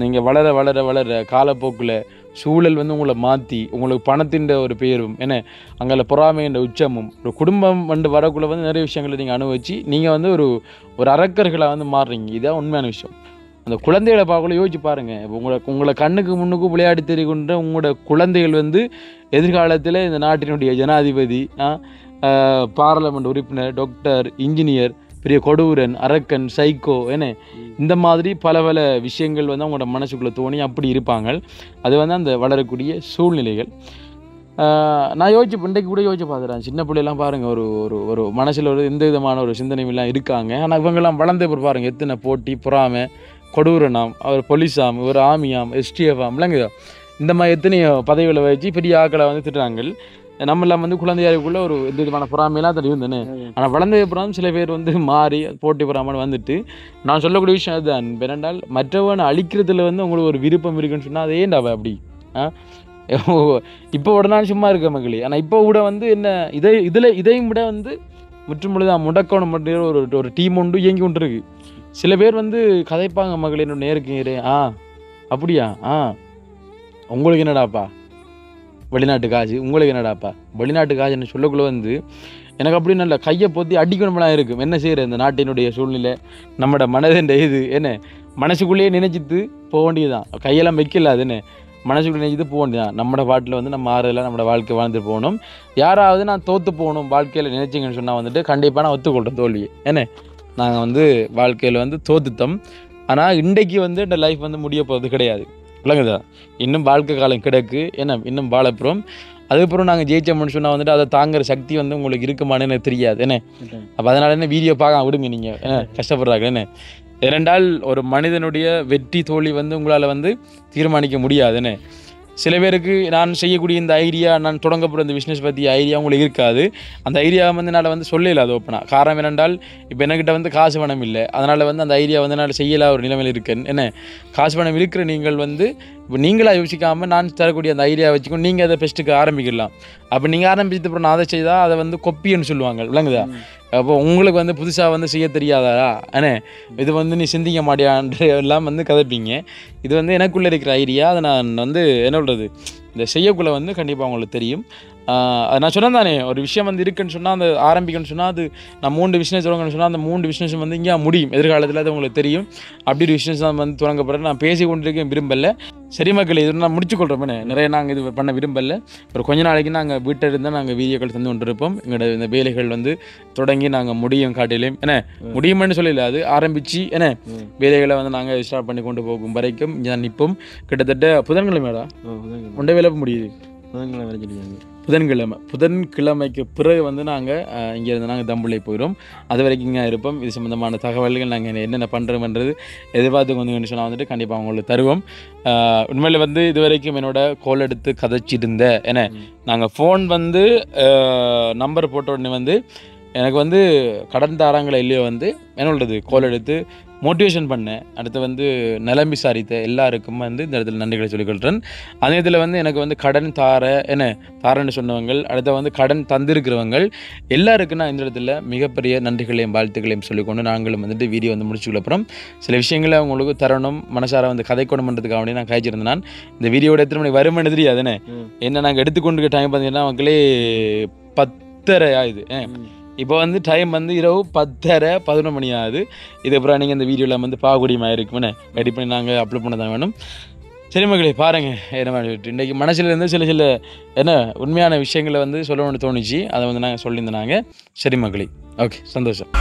நீங்கள் வளர வளர வளர காலப்போக்கில் சூழல் வந்து உங்களை மாற்றி உங்களுக்கு பணத்தின் ஒரு பெயரும், ஏன்னா அங்கே பொறாமைன்ற உச்சமும், ஒரு குடும்பம் வந்து வரக்குள்ளே வந்து நிறைய விஷயங்களை நீங்கள் அனுபவிச்சு நீங்கள் வந்து ஒரு அரக்கர்களாக வந்து மாறுறீங்க. இதுதான் உண்மையான விஷயம். அந்த குழந்தைகளை பார்க்கல யோசிச்சு பாருங்கள். உங்களை கண்ணுக்கு முன்னுக்கு விளையாடி தெரிகின்ற உங்களோட குழந்தைகள் வந்து எதிர்காலத்தில் இந்த நாட்டினுடைய ஜனாதிபதி, பாராளுமன்ற உறுப்பினர், டாக்டர், இன்ஜினியர், பெரிய கொடூரன், அரக்கன், சைக்கோ, என்ன இந்த மாதிரி பல பல விஷயங்கள் வந்து அவங்களோட மனசுக்குள்ளே தோணி அப்படி இருப்பாங்க. அது வந்து அந்த வளரக்கூடிய சூழ்நிலைகள். நான் இன்றைக்கு கூட யோசிச்சு பார்த்துறேன். சின்ன பிள்ளைலாம் பாருங்கள், ஒரு ஒரு ஒரு மனசில் ஒரு எந்த விதமான ஒரு சிந்தனைலாம் இருக்காங்க. ஆனால் இவங்கெல்லாம் வளர்ந்த பிறகு பாருங்கள் எத்தனை போட்டி பொறாமை கொடூரனாம், அவர் போலீஸாம், இவர் ஆமியாம், எஸ்டிஎஃபாம் இல்லைங்க. இந்த மாதிரி எத்தனையோ பதவிகளை வச்சு பெரிய ஆக்களை வந்து திட்டுறாங்க. நம்மளாம் வந்து குழந்தையாருக்குள்ள ஒரு எந்த விதமான பொறாமையெல்லாம் தெரியும் தானே. ஆனால் வளர்ந்த அப்புறம் சில பேர் வந்து மாறி போட்டி பொறாமல் வந்துட்டு நான் சொல்லக்கூடிய விஷயம் அதுதான். பிறண்டால் மற்றவனை அழிக்கிறதுல வந்து உங்களுக்கு ஒரு விருப்பம் இருக்குன்னு சொன்னால் அது ஏண்டாவ அப்படி இப்போ விட நான் சும்மா இருக்க மக்களே. ஆனால் இப்போ கூட வந்து என்ன இதையும் விட வந்து முற்றுமுழுதான் முடக்கணும் மட்டும் ஒரு டீம் ஒன்று இயங்கி கொண்டு இருக்கு. சில பேர் வந்து கதைப்பாங்க மகளே, இன்னும் நேருக்கு அப்படியா உங்களுக்கு என்னடாப்பா வெளிநாட்டு காசு, உங்களுக்கு என்னடாப்பா வெளிநாட்டு காசுன்னு சொல்லக்குள்ள வந்து எனக்கு அப்படி நல்ல கையை பொத்தி அடிக்கணுமெல்லாம் இருக்கும். என்ன செய்கிற இந்த நாட்டினுடைய சூழ்நிலை, நம்மளோட மனதின் இது என்ன மனசுக்குள்ளேயே நினைச்சிட்டு போக வேண்டியதுதான். கையெல்லாம் வைக்கல அது என்ன மனசுக்குள்ளே நினைச்சிட்டு போக வேண்டியதான். நம்மளோட பாட்டில் வந்து நம்ம ஆறுதலாக நம்மளோட வாழ்க்கை வாழ்ந்துட்டு போகணும். யாராவது நான் தோற்று போகணும் வாழ்க்கையில் நினைச்சிங்கன்னு சொன்னால் வந்துட்டு கண்டிப்பாக நான் ஒத்துக்கொள்கிறேன் தோல்வியை. என்ன நாங்கள் வந்து வாழ்க்கையில் வந்து தோத்துட்டோம். ஆனால் இன்றைக்கு வந்து இந்த லைஃப் வந்து முடிய போகிறது கிடையாது இல்லைங்கதா. இன்னும் வாழ்க்கை காலம் கிடக்கு, என்ன இன்னும் வாழப்புறோம். அதுக்கப்புறம் நாங்கள் ஜெயிச்சோம்னு சொன்னால் வந்துட்டு அதை தாங்குற சக்தி வந்து உங்களுக்கு இருக்குமான்னு எனக்கு தெரியாது. என்ன அப்போ அதனால என்ன வீடியோ பார்க்க விடுங்க நீங்கள் என்ன கஷ்டப்படுறாங்க. என்ன இரண்டால் ஒரு மனிதனுடைய வெற்றி தோல்வி வந்து உங்களால் வந்து தீர்மானிக்க முடியாது. என்ன சில பேருக்கு நான் செய்யக்கூடிய இந்த ஐடியா, நான் தொடங்க போகிற இந்த பிஸ்னஸ் பற்றி ஐடியா உங்களுக்கு இருக்காது. அந்த ஐடியா வந்து என்னால் வந்து சொல்லல அது ஓப்பனாக. காரணம் என்னென்றால் இப்போ என்கிட்ட வந்து காசு பணம் இல்லை. அதனால் வந்து அந்த ஐடியா வந்து என்னால் செய்யலாம் ஒரு நிலைமையில் இருக்கேன். என்ன காசு பணம் இருக்கிற நீங்கள் வந்து இப்போ நீங்களாக யோசிக்காமல் நான் தரக்கூடிய அந்த ஐடியா வச்சுக்கணும் நீங்கள் அதை பெஸ்ட்டுக்கு ஆரம்பிக்கலாம். அப்போ நீங்கள் ஆரம்பிச்சது அப்புறம் நான் அதை செய்தால் அதை வந்து கொப்பின்னு சொல்லுவாங்க விளங்குதா. அப்போ உங்களுக்கு வந்து புதுசாக வந்து செய்ய தெரியாதா அண்ணே, இது வந்து நீ சிந்திக்க மாட்டியான்ற எல்லாம் வந்து கதைப்பீங்க. இது வந்து எனக்குள்ளே இருக்கிற ஐடியா. அதை நான் வந்து என்ன சொல்கிறது இந்த செய்யக்குள்ளே வந்து கண்டிப்பாக உங்களுக்கு தெரியும். அது நான் சொன்னேன் தானே, ஒரு விஷயம் வந்து இருக்குன்னு சொன்னால் அந்த ஆரம்பிக்கணும்னு சொன்னால் அது நான் 3 பிஸ்னஸ் தொடங்கணும்னு சொன்னால் அந்த 3 பிஸ்னஸும் வந்து இங்கே முடியும் எதிர்காலத்தில். அது உங்களுக்கு தெரியும். அப்படி ஒரு பிஸ்னஸ் தான் வந்து தொடங்க போகிறேன். நான் பேசி கொண்டிருக்கேன் விரும்பலை. சரி மக்கள், இது நான் முடிச்சுக்கொள்கிறோமே. நிறைய நாங்கள் இது பண்ண விரும்பலை. ஒரு கொஞ்ச நாளைக்கு நாங்கள் வீட்டில் இருந்தால் நாங்கள் வீடியோக்கள் தந்து கொண்டிருப்போம். எங்களோட இந்த வேலைகள் வந்து தொடங்கி நாங்கள் முடியும் காட்டிலையும் என்ன முடியுமென்னு சொல்லல, அது ஆரம்பித்து என்ன வேலைகளை வந்து நாங்கள் ஸ்டார்ட் பண்ணி கொண்டு போகும் வரைக்கும் இங்கே நிற்போம். கிட்டத்தட்ட புதன்கிழமைடா ஒன்றை வேலை முடியுது. புதன்கிழமைக்கு பிறகு வந்து நாங்கள் இங்கேருந்து நாங்கள் தம்புள்ளை போயிடும். அது வரைக்கும் இங்கே இருப்போம். இது சம்மந்தமான தகவல்கள் நாங்கள் என்னென்ன பண்ணுறோம்ன்றது எதிர்பார்த்து கொஞ்சம் சொன்னால் வந்துட்டு கண்டிப்பாக அவங்களுக்கு தருவோம். உண்மையில் வந்து இது வரைக்கும் என்னோட கோல் எடுத்து கதைச்சிருந்த ஏன்னா நாங்கள் ஃபோன் வந்து நம்பர் போட்ட உடனே வந்து எனக்கு வந்து கடன் தாராங்கள இல்லையோ வந்து என்ன சொல்கிறது கோல் எடுத்து மோட்டிவேஷன் பண்ணேன். அடுத்து வந்து நலம் விசாரித்த எல்லாருக்கும் வந்து இந்த இடத்துல நன்றிகளை சொல்லிக்கொள்கிறேன். அதே இதில் வந்து எனக்கு வந்து கடன் தாரன்னு சொன்னவங்க, அடுத்த வந்து கடன் தந்திருக்கிறவங்க எல்லாருக்கும் நான் இந்த இடத்துல மிகப்பெரிய நன்றிகளையும் வாழ்த்துக்களையும் சொல்லிக்கொண்டு நாங்களும் வந்துட்டு வீடியோ வந்து முடிச்சுக்கொள்ள அப்புறம் சில விஷயங்களை அவங்களுக்கு தரணும் மனசார வந்து கதைக்கணும்ன்றதுக்காக வேண்டி நான் காய்ச்சிருந்தேன். நான் இந்த வீடியோட எத்தனை மணிக்கு வருமானு தெரியாதுன்னு என்ன நாங்கள் எடுத்துக்கொண்டு டைம் பார்த்தீங்கன்னா மக்களே 10:30 ஆகுது. இப்போ வந்து டைம் வந்து இரவு 10:30-11 மணி ஆகுது. இதுக்கப்புறம் நீங்கள் இந்த வீடியோவில் வந்து பார்க்கக்கூடியமாக இருக்குமே ரெடி பண்ணி நாங்கள் அப்லோட் பண்ண தான் வேணும். சரி மகளே பாருங்கள் என்ன மாதிரி இன்றைக்கி மனசிலேருந்து சில என்ன உண்மையான விஷயங்களை வந்து சொல்லணும்னு தோணுச்சு. அதை வந்து நாங்கள் சொல்லியிருந்தோம் நாங்கள். சரி மகளே, ஓகே, சந்தோஷம்.